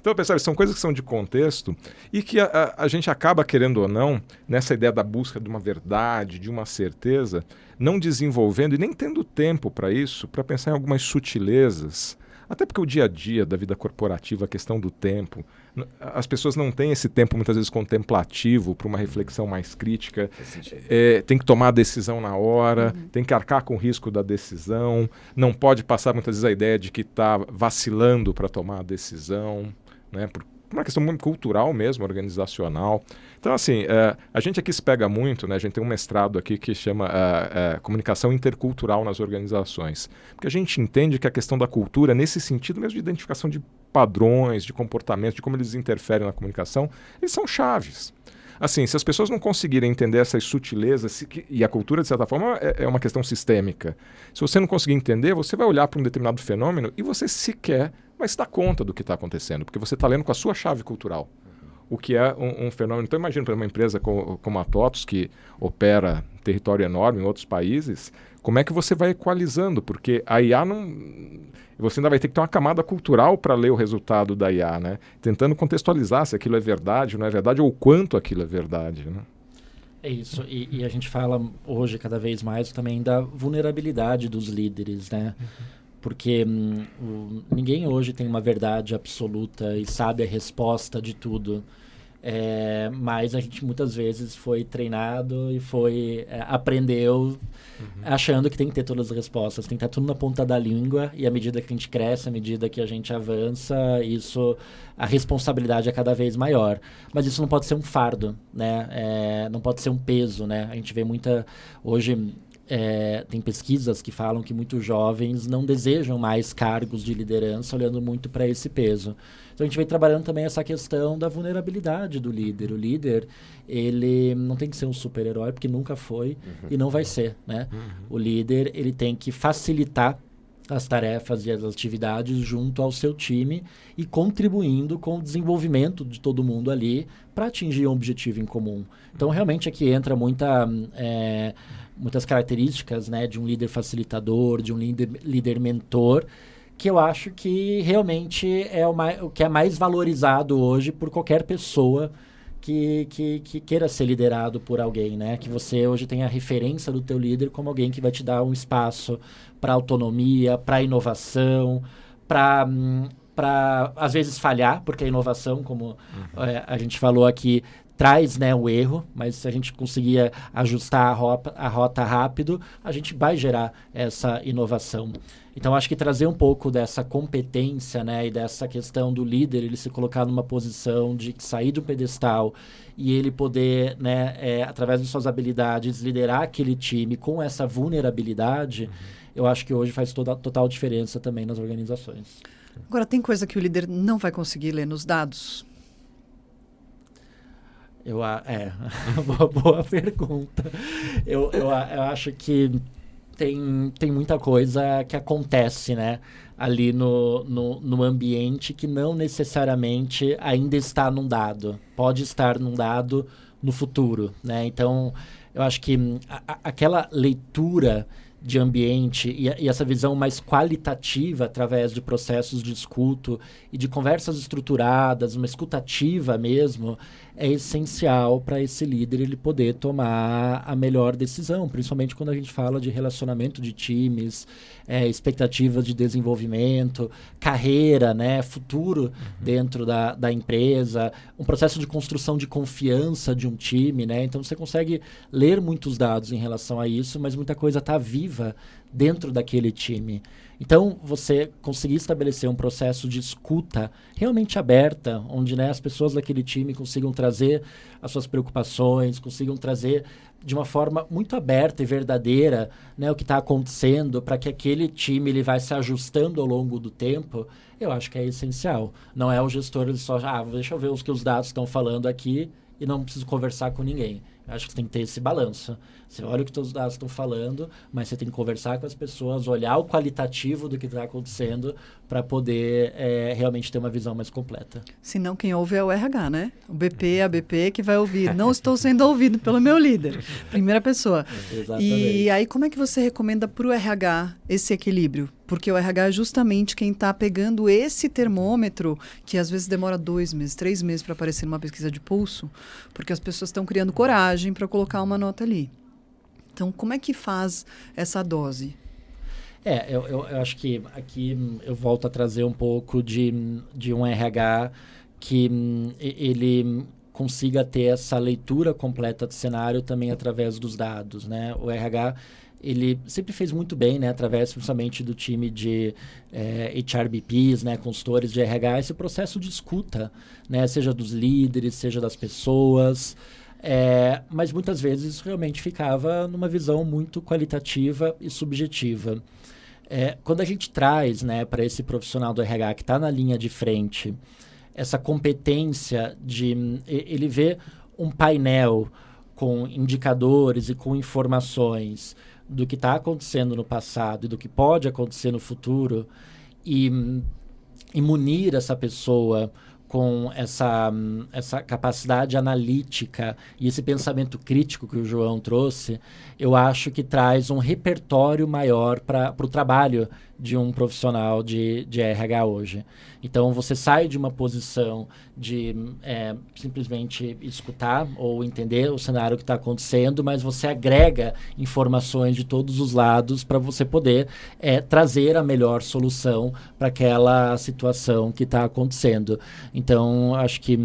Então, percebe, são coisas que são de contexto e que a gente acaba, querendo ou não, nessa ideia da busca de uma verdade, de uma certeza, não desenvolvendo e nem tendo tempo para isso, para pensar em algumas sutilezas. Até porque o dia a dia da vida corporativa, a questão do tempo, as pessoas não têm esse tempo muitas vezes contemplativo para uma reflexão mais crítica. Tem que tomar a decisão na hora, tem que arcar com o risco da decisão, não pode passar muitas vezes a ideia de que está vacilando para tomar a decisão, né? Por uma questão muito cultural mesmo, organizacional. Então, assim, a gente aqui se pega muito, né? A gente tem um mestrado aqui que chama Comunicação Intercultural nas Organizações. Porque a gente entende que a questão da cultura, nesse sentido mesmo de identificação de padrões, de comportamentos, de como eles interferem na comunicação, eles são chaves. Assim, se as pessoas não conseguirem entender essas sutilezas, e a cultura, de certa forma, é uma questão sistêmica. Se você não conseguir entender, você vai olhar para um determinado fenômeno e você sequer vai se dar conta do que está acontecendo, porque você está lendo com a sua chave cultural, o que é um fenômeno. Então, imagina, para uma empresa como a TOTVS, que opera um território enorme em outros países, como é que você vai equalizando? Porque a IA não... Você ainda vai ter que ter uma camada cultural para ler o resultado da IA, né? Tentando contextualizar se aquilo é verdade, não é verdade, ou quanto aquilo é verdade, né? É isso, e a gente fala hoje cada vez mais também da vulnerabilidade dos líderes, né? Porque ninguém hoje tem uma verdade absoluta e sabe a resposta de tudo. Mas a gente muitas vezes foi treinado e aprendeu achando que tem que ter todas as respostas, tem que estar tudo na ponta da língua, e à medida que a gente cresce, à medida que a gente avança, a responsabilidade é cada vez maior. Mas isso não pode ser um fardo, né? Não pode ser um peso, né? A gente vê hoje tem pesquisas que falam que muitos jovens não desejam mais cargos de liderança, olhando muito para esse peso. Então a gente vem trabalhando também essa questão da vulnerabilidade do líder. O líder, ele não tem que ser um super-herói, porque nunca foi e não vai ser, né? O líder, ele tem que facilitar as tarefas e as atividades junto ao seu time e contribuindo com o desenvolvimento de todo mundo ali para atingir um objetivo em comum. Então realmente aqui entra muitas características, né, de um líder facilitador, de um líder mentor, que eu acho que realmente é o que é mais valorizado hoje por qualquer pessoa que queira ser liderado por alguém, né? Que você hoje tem a referência do teu líder como alguém que vai te dar um espaço para autonomia, para inovação, para às vezes falhar, porque a inovação, como a gente falou aqui, traz, né, o erro, mas se a gente conseguir ajustar a rota rápido, a gente vai gerar essa inovação. Então, acho que trazer um pouco dessa competência, né, e dessa questão do líder, ele se colocar numa posição de sair do pedestal e ele poder, né, através de suas habilidades, liderar aquele time com essa vulnerabilidade, eu acho que hoje faz total diferença também nas organizações. Agora, tem coisa que o líder não vai conseguir ler nos dados? Boa pergunta. Eu acho que tem muita coisa que acontece, né, ali no ambiente que não necessariamente ainda está num dado. Pode estar num dado no futuro, né? Então, eu acho que aquela leitura de ambiente e essa visão mais qualitativa através de processos de escuta e de conversas estruturadas, uma escutativa mesmo, é essencial para esse líder ele poder tomar a melhor decisão, principalmente quando a gente fala de relacionamento de times, expectativas de desenvolvimento, carreira, né, futuro dentro da empresa, um processo de construção de confiança de um time, né? Então você consegue ler muitos dados em relação a isso, mas muita coisa está viva dentro daquele time. Então, você conseguir estabelecer um processo de escuta realmente aberta, onde, né, as pessoas daquele time consigam trazer as suas preocupações, consigam trazer de uma forma muito aberta e verdadeira, né, o que está acontecendo, para que aquele time ele vai se ajustando ao longo do tempo, eu acho que é essencial. Não é o gestor ele só, deixa eu ver o que os dados estão falando aqui e não preciso conversar com ninguém. Eu acho que você tem que ter esse balanço. Você olha o que os dados estão falando, mas você tem que conversar com as pessoas, olhar o qualitativo do que está acontecendo para poder realmente ter uma visão mais completa. Senão quem ouve é o RH, né? O BP, a BP que vai ouvir. Não estou sendo ouvido pelo meu líder. Primeira pessoa. Exatamente. E aí como é que você recomenda para o RH esse equilíbrio? Porque o RH é justamente quem está pegando esse termômetro, que às vezes demora 2 meses, 3 meses para aparecer numa pesquisa de pulso, porque as pessoas estão criando coragem para colocar uma nota ali. Então, como é que faz essa dose? Eu acho que aqui eu volto a trazer um pouco de um RH que ele consiga ter essa leitura completa do cenário também através dos dados, né? O RH, ele sempre fez muito bem, né, através principalmente do time de HRBPs, né, consultores de RH, esse processo de escuta, né, seja dos líderes, seja das pessoas, mas muitas vezes realmente ficava numa visão muito qualitativa e subjetiva. Quando a gente traz, né, para esse profissional do RH que está na linha de frente, essa competência de ele ver um painel com indicadores e com informações do que está acontecendo no passado e do que pode acontecer no futuro e munir essa pessoa com essa capacidade analítica e esse pensamento crítico que o João trouxe, eu acho que traz um repertório maior para o trabalho de um profissional de RH hoje. Então, você sai de uma posição de simplesmente escutar ou entender o cenário que está acontecendo, mas você agrega informações de todos os lados para você poder trazer a melhor solução para aquela situação que está acontecendo. Então, acho que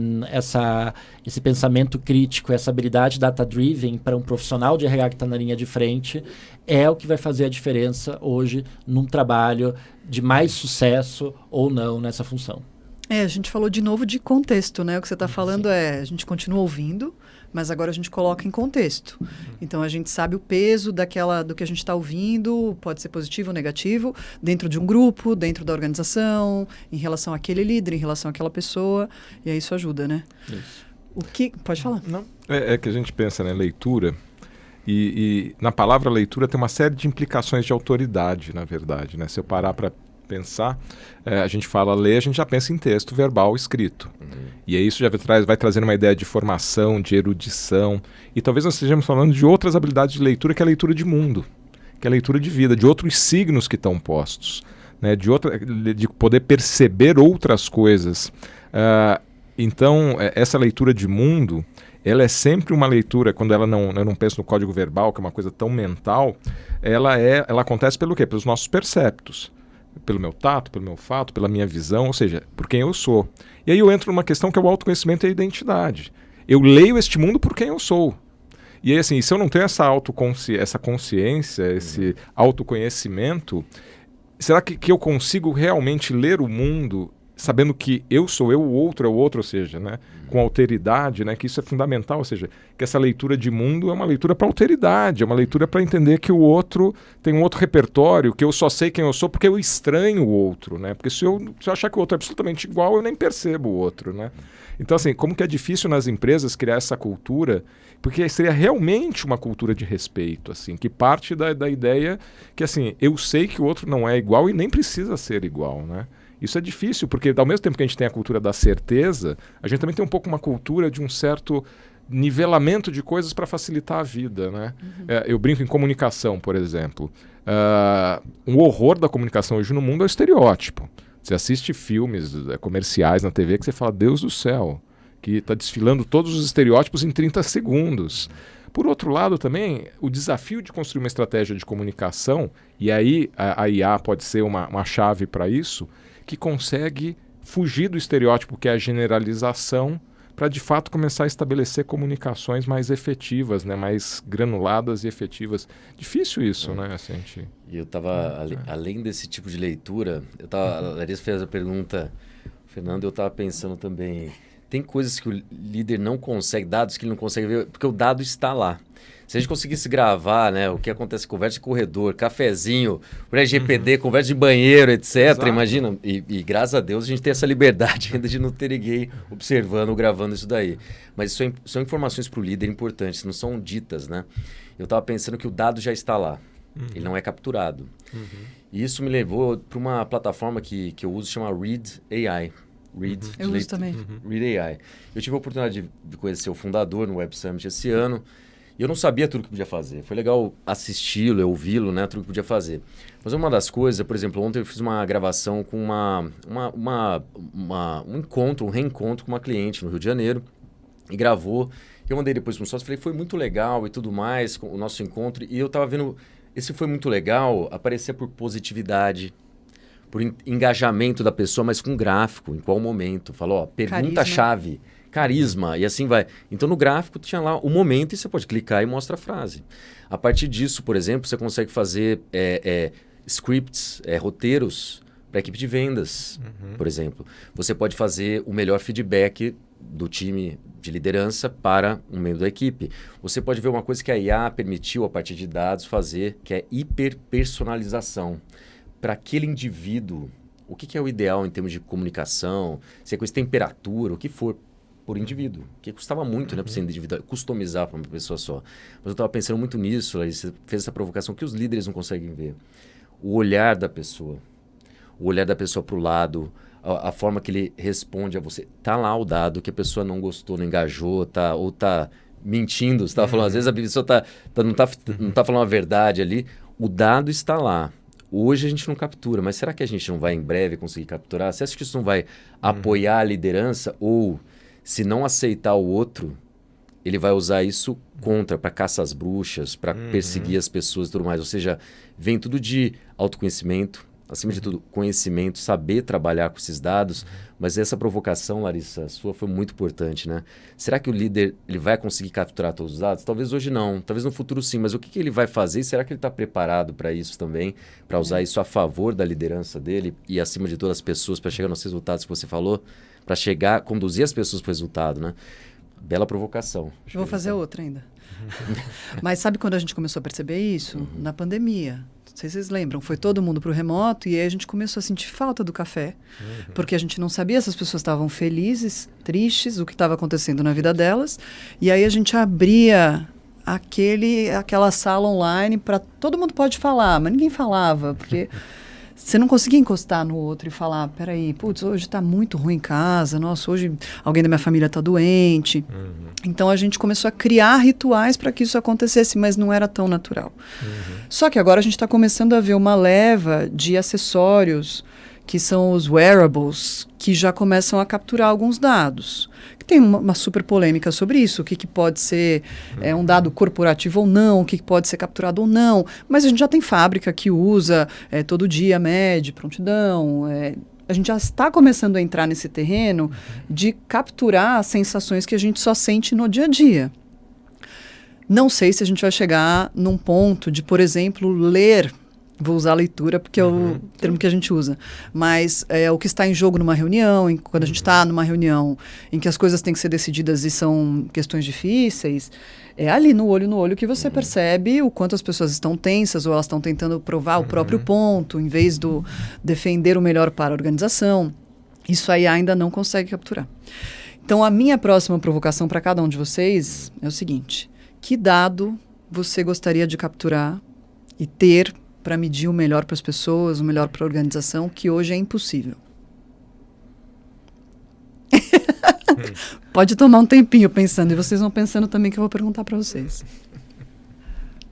esse pensamento crítico, essa habilidade data-driven para um profissional de RH que está na linha de frente é o que vai fazer a diferença hoje num trabalho de mais sucesso ou não nessa função. A gente falou de novo de contexto, né? O que você está falando a gente continua ouvindo, mas agora a gente coloca em contexto. Então, a gente sabe o peso do que a gente está ouvindo, pode ser positivo ou negativo, dentro de um grupo, dentro da organização, em relação àquele líder, em relação àquela pessoa, e aí isso ajuda, né? Isso. Pode falar. Não, é que a gente pensa, né, leitura, e na palavra leitura tem uma série de implicações de autoridade, na verdade, né? Se eu parar para pensar, a gente fala ler, a gente já pensa em texto verbal escrito. E aí isso já vai trazendo uma ideia de formação, de erudição, e talvez nós estejamos falando de outras habilidades de leitura, que é a leitura de mundo, que é a leitura de vida, de outros signos que estão postos, né? De poder perceber outras coisas. Então, essa leitura de mundo, ela é sempre uma leitura, quando eu não penso no código verbal, que é uma coisa tão mental, ela acontece pelo quê? Pelos nossos perceptos. Pelo meu tato, pelo meu fato, pela minha visão, ou seja, por quem eu sou. E aí eu entro numa questão que é o autoconhecimento e a identidade. eu leio este mundo por quem eu sou. E aí, assim, se eu não tenho essa consciência, esse autoconhecimento, será que eu consigo realmente ler o mundo sabendo que eu sou eu, o outro é o outro, ou seja, né, com alteridade, né, que isso é fundamental, ou seja, que essa leitura de mundo é uma leitura para alteridade, é uma leitura para entender que o outro tem um outro repertório, que eu só sei quem eu sou porque eu estranho o outro, né, porque se eu achar que o outro é absolutamente igual, eu nem percebo o outro, né. Então, assim, como que é difícil nas empresas criar essa cultura, porque seria realmente uma cultura de respeito, assim, que parte da ideia que, assim, eu sei que o outro não é igual e nem precisa ser igual, né. Isso é difícil, porque ao mesmo tempo que a gente tem a cultura da certeza, a gente também tem um pouco uma cultura de um certo nivelamento de coisas para facilitar a vida, né? Eu brinco em comunicação, por exemplo. Um horror da comunicação hoje no mundo é o estereótipo. Você assiste filmes comerciais na TV que você fala, Deus do céu, que está desfilando todos os estereótipos em 30 segundos. Por outro lado também, o desafio de construir uma estratégia de comunicação, e aí a IA pode ser uma chave para isso, que consegue fugir do estereótipo que é a generalização para de fato começar a estabelecer comunicações mais efetivas, né, mais granuladas e efetivas. Difícil isso, né? Assim, E eu estava, além desse tipo de leitura, a Larissa fez a pergunta, Fernando, eu estava pensando também, tem coisas que o líder não consegue, dados que ele não consegue ver, porque o dado está lá. Se a gente conseguisse gravar, né, o que acontece, conversa de corredor, cafezinho, pré-GPD, conversa de banheiro, etc. Exato. Imagina, e graças a Deus a gente tem essa liberdade ainda de não ter ninguém observando ou gravando isso daí. Mas são informações para o líder importantes, não são ditas, né? Eu estava pensando que o dado já está lá, ele não é capturado. E isso me levou para uma plataforma que eu uso, chama Read AI. Eu uso também. Read AI. Eu tive a oportunidade de conhecer o fundador no Web Summit esse ano. E eu não sabia tudo que podia fazer. Foi legal assisti-lo, ouvi-lo, né? Tudo que podia fazer. Mas uma das coisas, por exemplo, ontem eu fiz uma gravação com um encontro, um reencontro com uma cliente no Rio de Janeiro. E gravou. Eu mandei depois para um sócio, falei, foi muito legal e tudo mais, o nosso encontro. E eu estava vendo, esse foi muito legal, aparecia por positividade, por engajamento da pessoa, mas com gráfico, em qual momento. Falou, ó, pergunta-chave. Carisma, e assim vai. Então, no gráfico, tinha lá o momento e você pode clicar e mostra a frase. A partir disso, por exemplo, você consegue fazer scripts, roteiros para a equipe de vendas, por exemplo. Você pode fazer o melhor feedback do time de liderança para um membro da equipe. Você pode ver uma coisa que a IA permitiu, a partir de dados, fazer, que é hiperpersonalização. Para aquele indivíduo, o que é o ideal em termos de comunicação, se é coisa de temperatura, o que for, por indivíduo, que custava muito, né, para você customizar para uma pessoa só. Mas eu estava pensando muito nisso, você fez essa provocação que os líderes não conseguem ver. O olhar da pessoa para o lado, a forma que ele responde a você. Tá lá o dado que a pessoa não gostou, não engajou, ou tá mentindo. Você estava falando, às vezes a pessoa não tá falando a verdade ali. O dado está lá. Hoje a gente não captura, mas será que a gente não vai em breve conseguir capturar? Você acha que isso não vai apoiar a liderança ou... Se não aceitar o outro, ele vai usar isso para caça às bruxas, para perseguir as pessoas e tudo mais. Ou seja, vem tudo de autoconhecimento, acima de tudo, conhecimento, saber trabalhar com esses dados. Mas essa provocação, Larissa, sua foi muito importante, né? Será que o líder ele vai conseguir capturar todos os dados? Talvez hoje não, talvez no futuro sim. Mas o que ele vai fazer? Será que ele está preparado para isso também? Para usar isso a favor da liderança dele e, acima de todas as pessoas, para chegar nos resultados que você falou? Para conduzir as pessoas para o resultado, né? Bela provocação. Vou fazer outra ainda. Mas sabe quando a gente começou a perceber isso? Na pandemia. Não sei se vocês lembram. Foi todo mundo para o remoto e aí a gente começou a sentir falta do café. Porque a gente não sabia se as pessoas estavam felizes, tristes, o que estava acontecendo na vida delas. E aí a gente abria aquela sala online para... Todo mundo pode falar, mas ninguém falava, porque... Você não conseguia encostar no outro e falar, peraí, putz, hoje está muito ruim em casa, nossa, hoje alguém da minha família está doente. Então a gente começou a criar rituais para que isso acontecesse, mas não era tão natural. Só que agora a gente está começando a ver uma leva de acessórios, que são os wearables, que já começam a capturar alguns dados. Tem uma super polêmica sobre isso, o que pode ser um dado corporativo ou não, o que pode ser capturado ou não. Mas a gente já tem fábrica que usa todo dia, mede, prontidão, a gente já está começando a entrar nesse terreno de capturar as sensações que a gente só sente no dia a dia. Não sei se a gente vai chegar num ponto de, por exemplo, ler. Vou usar a leitura porque é o termo que a gente usa. Mas o que está em jogo numa reunião, quando a gente está numa reunião em que as coisas têm que ser decididas e são questões difíceis, é ali no olho que você percebe o quanto as pessoas estão tensas ou elas estão tentando provar o próprio ponto, em vez do defender o melhor para a organização. Isso aí ainda não consegue capturar. Então, a minha próxima provocação para cada um de vocês é o seguinte: que dado você gostaria de capturar e ter para medir o melhor para as pessoas, o melhor para a organização, que hoje é impossível? Pode tomar um tempinho pensando, e vocês vão pensando também que eu vou perguntar para vocês.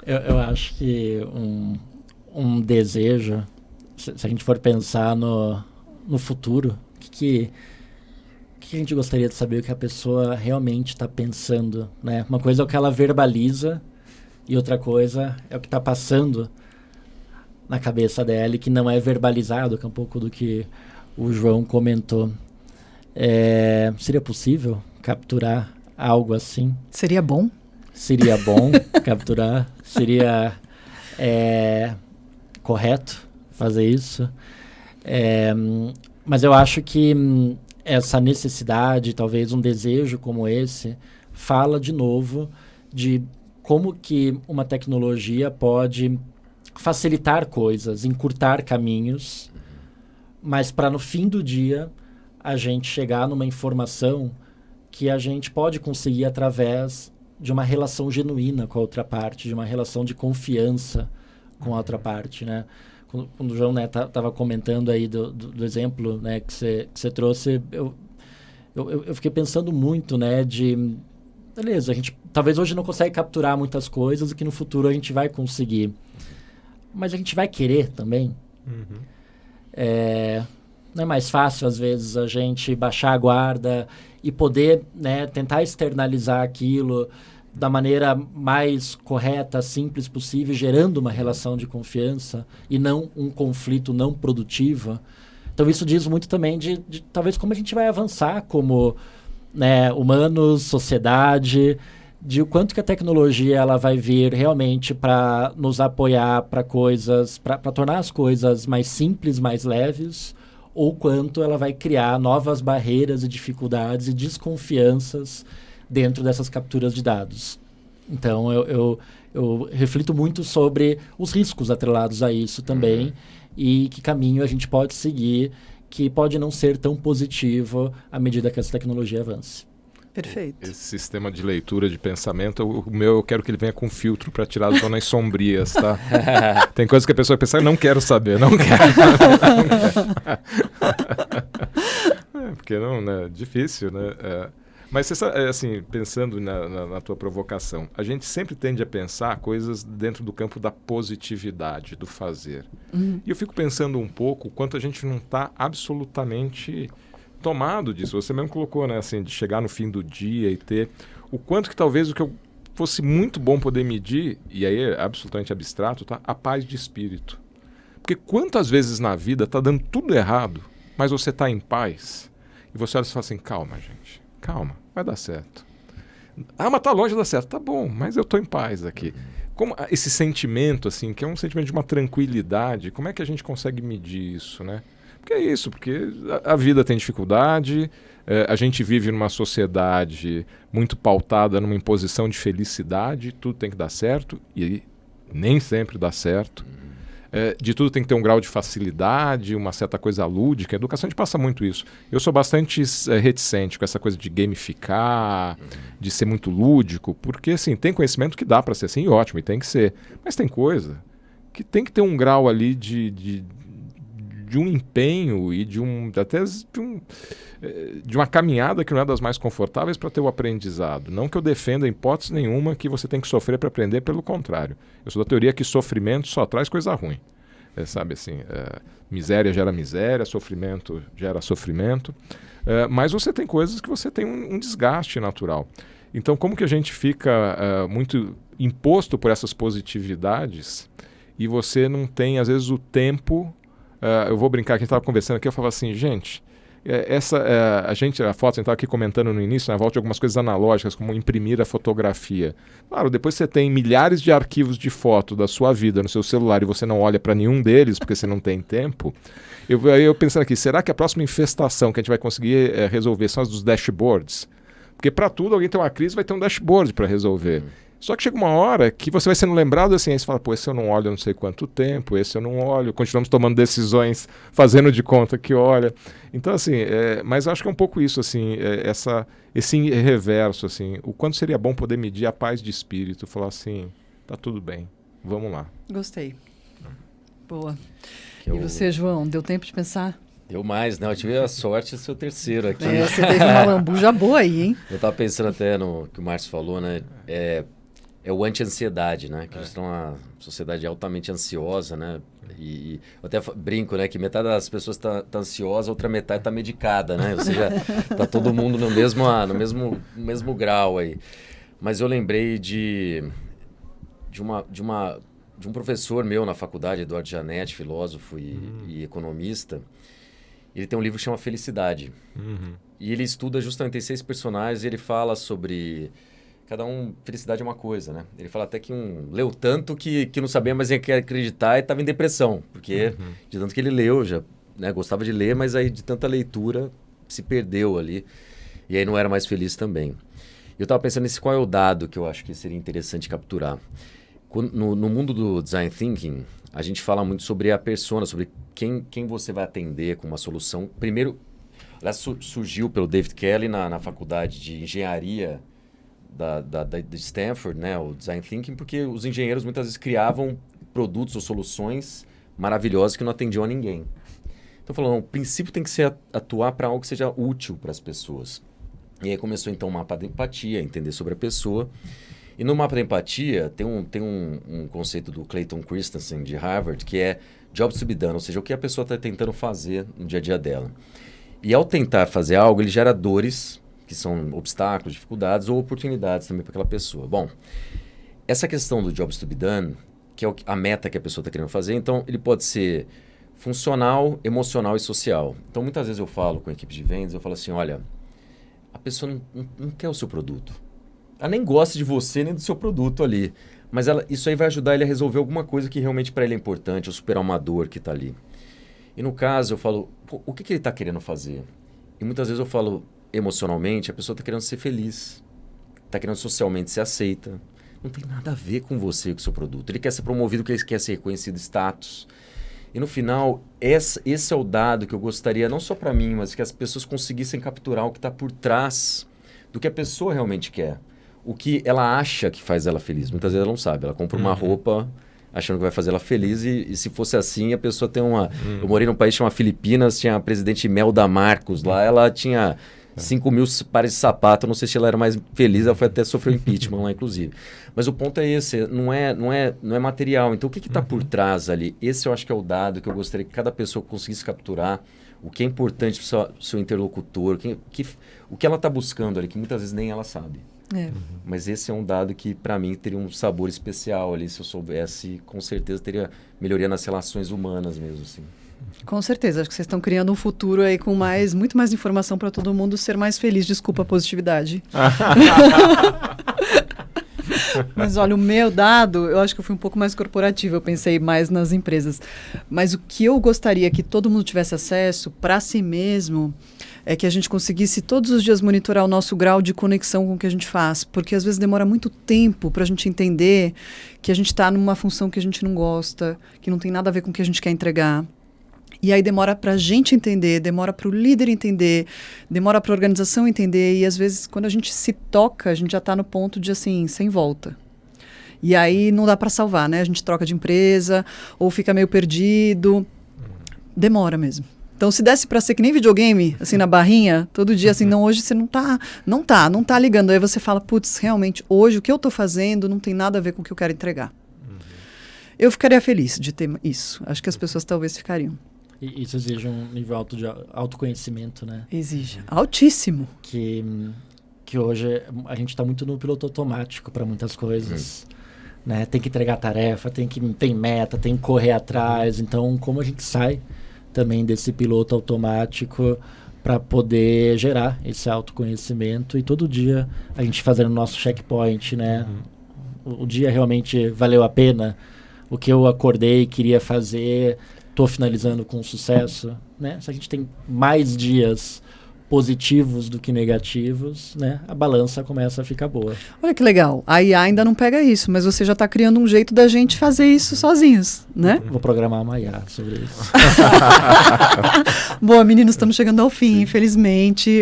Eu acho que um desejo, se a gente for pensar no futuro, o que a gente gostaria de saber o que a pessoa realmente está pensando, né? Uma coisa é o que ela verbaliza e outra coisa é o que está passando na cabeça dela e que não é verbalizado, que é um pouco do que o João comentou. Seria possível capturar algo assim? Seria bom? Seria bom capturar? Seria correto fazer isso? Mas eu acho que essa necessidade, talvez um desejo como esse, fala de novo de como que uma tecnologia pode facilitar coisas, encurtar caminhos, mas para no fim do dia a gente chegar numa informação que a gente pode conseguir através de uma relação genuína com a outra parte, de uma relação de confiança com a outra parte, né? Quando o João, né, tava comentando aí do exemplo, né, que você trouxe, eu fiquei pensando muito, né, beleza, a gente talvez hoje não consegue capturar muitas coisas e que no futuro a gente vai conseguir. Mas a gente vai querer também. Não é mais fácil, às vezes, a gente baixar a guarda e poder, né, tentar externalizar aquilo da maneira mais correta, simples possível, gerando uma relação de confiança e não um conflito não produtivo. Então, isso diz muito também de talvez como a gente vai avançar como, né, humanos, sociedade, de o quanto que a tecnologia ela vai vir realmente para nos apoiar para coisas, para tornar as coisas mais simples, mais leves, ou quanto ela vai criar novas barreiras e dificuldades e desconfianças dentro dessas capturas de dados. Então, eu reflito muito sobre os riscos atrelados a isso também e que caminho a gente pode seguir, que pode não ser tão positivo à medida que essa tecnologia avance. Perfeito. Esse sistema de leitura de pensamento, o meu, eu quero que ele venha com filtro para tirar as zonas sombrias, tá? Tem coisas que a pessoa pensa, não quero saber, não quero. Porque não, né? Difícil, né? Mas você sabe, assim, pensando na tua provocação, a gente sempre tende a pensar coisas dentro do campo da positividade, do fazer. E eu fico pensando um pouco o quanto a gente não está absolutamente tomado disso. Você mesmo colocou, né, assim, de chegar no fim do dia e ter o quanto que talvez o que eu fosse muito bom poder medir, e aí é absolutamente abstrato, tá? A paz de espírito. Porque quantas vezes na vida está dando tudo errado, mas você está em paz, e você olha e fala assim, calma, gente, calma, vai dar certo. Ah, mas tá longe de dar certo. Tá bom, mas eu estou em paz aqui. Como esse sentimento, assim, que é um sentimento de uma tranquilidade, como é que a gente consegue medir isso, né? Porque é isso, porque a vida tem dificuldade, a gente vive numa sociedade muito pautada numa imposição de felicidade, tudo tem que dar certo, e nem sempre dá certo. De tudo tem que ter um grau de facilidade, uma certa coisa lúdica. A educação a gente passa muito isso. Eu sou bastante reticente com essa coisa de gamificar, de ser muito lúdico, porque assim, tem conhecimento que dá para ser assim, ótimo, e tem que ser. Mas tem coisa que tem que ter um grau ali de um empenho e de uma caminhada que não é das mais confortáveis para ter o aprendizado. Não que eu defenda em hipótese nenhuma que você tem que sofrer para aprender, pelo contrário. Eu sou da teoria que sofrimento só traz coisa ruim. Sabe assim, miséria gera miséria, sofrimento gera sofrimento. Mas você tem coisas que você tem um desgaste natural. Então, como que a gente fica muito imposto por essas positividades e você não tem, às vezes, o tempo eu vou brincar, que a gente estava conversando aqui, eu falava assim, gente, a foto, a gente estava aqui comentando no início, na volta de algumas coisas analógicas, como imprimir a fotografia. Claro, depois você tem milhares de arquivos de foto da sua vida no seu celular e você não olha para nenhum deles porque você não tem tempo. Eu pensando aqui, será que a próxima infestação que a gente vai conseguir resolver são as dos dashboards? Porque para tudo, alguém tem uma crise, vai ter um dashboard para resolver. Só que chega uma hora que você vai sendo lembrado assim, aí você fala, pô, esse eu não olho há não sei quanto tempo, esse eu não olho, continuamos tomando decisões, fazendo de conta que olha. Então, assim, mas eu acho que é um pouco isso, assim, esse reverso, assim, o quanto seria bom poder medir a paz de espírito, falar assim, tá tudo bem, vamos lá. Gostei. Boa. E você, João, deu tempo de pensar? Deu mais, né? Eu tive a sorte de ser o terceiro aqui. Você teve uma lambuja boa aí, hein? Eu tava pensando até no que o Márcio falou, né? É o anti-ansiedade, né? Que a gente tá numa sociedade altamente ansiosa, né? E eu até brinco, né? Que metade das pessoas tá ansiosa, a outra metade tá medicada, né? Ou seja, tá todo mundo no mesmo grau aí. Mas eu lembrei de um professor meu na faculdade, Eduardo Janetti, filósofo e economista. Ele tem um livro que chama Felicidade. E ele estuda justamente 6 personagens e ele fala sobre... Cada um, felicidade é uma coisa, né? Ele fala até que leu tanto que não sabia mais em que acreditar e estava em depressão. Porque de tanto que ele leu, já gostava de ler, mas aí de tanta leitura se perdeu ali. E aí não era mais feliz também. Eu estava pensando nesse qual é o dado que eu acho que seria interessante capturar. No mundo do design thinking, a gente fala muito sobre a persona, sobre quem você vai atender com uma solução. Primeiro, ela surgiu pelo David Kelly na faculdade de engenharia de Stanford, né, o design thinking, porque os engenheiros muitas vezes criavam produtos ou soluções maravilhosas que não atendiam a ninguém. Então, falando, o princípio tem que ser atuar para algo que seja útil para as pessoas. E aí começou então o mapa da empatia, entender sobre a pessoa. E no mapa da empatia tem um conceito do Clayton Christensen de Harvard, que é jobs to be done, ou seja, o que a pessoa está tentando fazer no dia a dia dela. E ao tentar fazer algo, ele gera dores, que são obstáculos, dificuldades ou oportunidades também para aquela pessoa. Bom, essa questão do jobs to be done, que é a meta que a pessoa está querendo fazer, então ele pode ser funcional, emocional e social. Então muitas vezes eu falo com a equipe de vendas, eu falo assim, olha, a pessoa não quer o seu produto. Ela nem gosta de você nem do seu produto ali. Mas isso aí vai ajudar ele a resolver alguma coisa que realmente para ele é importante, ou superar uma dor que está ali. E no caso eu falo, o que ele está querendo fazer? E muitas vezes eu falo, emocionalmente, a pessoa está querendo ser feliz, está querendo socialmente ser aceita. Não tem nada a ver com você, com o seu produto. Ele quer ser promovido, ele quer ser reconhecido, status. E no final, esse é o dado que eu gostaria, não só para mim, mas que as pessoas conseguissem capturar o que está por trás do que a pessoa realmente quer. O que ela acha que faz ela feliz. Muitas vezes ela não sabe. Ela compra uma roupa achando que vai fazer ela feliz e se fosse assim, a pessoa tem uma... Eu morei num país chamado Filipinas, tinha a presidente Imelda Marcos lá, ela tinha 5 mil pares de sapato, não sei se ela era mais feliz, ela foi até sofreu impeachment lá, inclusive. Mas o ponto é esse, não é material. Então, o que está por trás ali? Esse eu acho que é o dado que eu gostaria que cada pessoa conseguisse capturar, o que é importante para o seu interlocutor, o que ela está buscando ali, que muitas vezes nem ela sabe. Mas esse é um dado que, para mim, teria um sabor especial ali. Se eu soubesse, com certeza teria melhoria nas relações humanas mesmo, assim. Com certeza, acho que vocês estão criando um futuro aí com muito mais informação para todo mundo ser mais feliz. Desculpa a positividade. Mas olha, o meu dado, eu acho que eu fui um pouco mais corporativo, eu pensei mais nas empresas. Mas o que eu gostaria que todo mundo tivesse acesso para si mesmo é que a gente conseguisse todos os dias monitorar o nosso grau de conexão com o que a gente faz. Porque às vezes demora muito tempo para a gente entender que a gente está numa função que a gente não gosta, que não tem nada a ver com o que a gente quer entregar. E aí demora para a gente entender, demora para o líder entender, demora para a organização entender. E às vezes, quando a gente se toca, a gente já está no ponto de, assim, sem volta. E aí não dá para salvar, né? A gente troca de empresa ou fica meio perdido. Demora mesmo. Então, se desse para ser que nem videogame, assim, na barrinha, todo dia, assim, não, hoje você não tá ligando. Aí você fala, putz, realmente, hoje o que eu tô fazendo não tem nada a ver com o que eu quero entregar. Eu ficaria feliz de ter isso. Acho que as pessoas talvez ficariam. E isso exige um nível alto de autoconhecimento, né? Exige. Altíssimo. Que hoje a gente está muito no piloto automático para muitas coisas. Né? Tem que entregar tarefa, tem meta, tem que correr atrás. Então, como a gente sai também desse piloto automático para poder gerar esse autoconhecimento e todo dia a gente fazendo o nosso checkpoint, né? O dia realmente valeu a pena, o que eu acordei, queria fazer, estou finalizando com sucesso, né? Se a gente tem mais dias positivos do que negativos, né? A balança começa a ficar boa. Olha que legal. A IA ainda não pega isso, mas você já está criando um jeito da gente fazer isso sozinhos, né? Vou programar uma IA sobre isso. Boa, meninos, estamos chegando ao fim, infelizmente.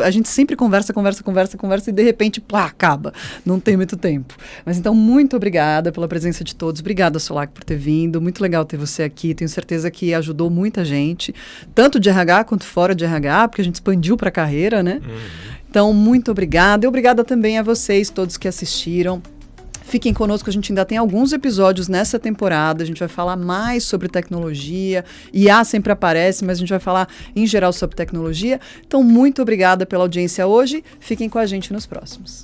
A gente sempre conversa e de repente, plá, acaba. Não tem muito tempo. Mas então, muito obrigada pela presença de todos. Obrigada, Solac, por ter vindo. Muito legal ter você aqui. Tenho certeza que ajudou muita gente, tanto de RH quanto fora de RH, porque a gente expandiu para a carreira, né? Então, muito obrigada. E obrigada também a vocês, todos que assistiram. Fiquem conosco, a gente ainda tem alguns episódios nessa temporada, a gente vai falar mais sobre tecnologia, IA sempre aparece, mas a gente vai falar em geral sobre tecnologia. Então, muito obrigada pela audiência hoje, fiquem com a gente nos próximos.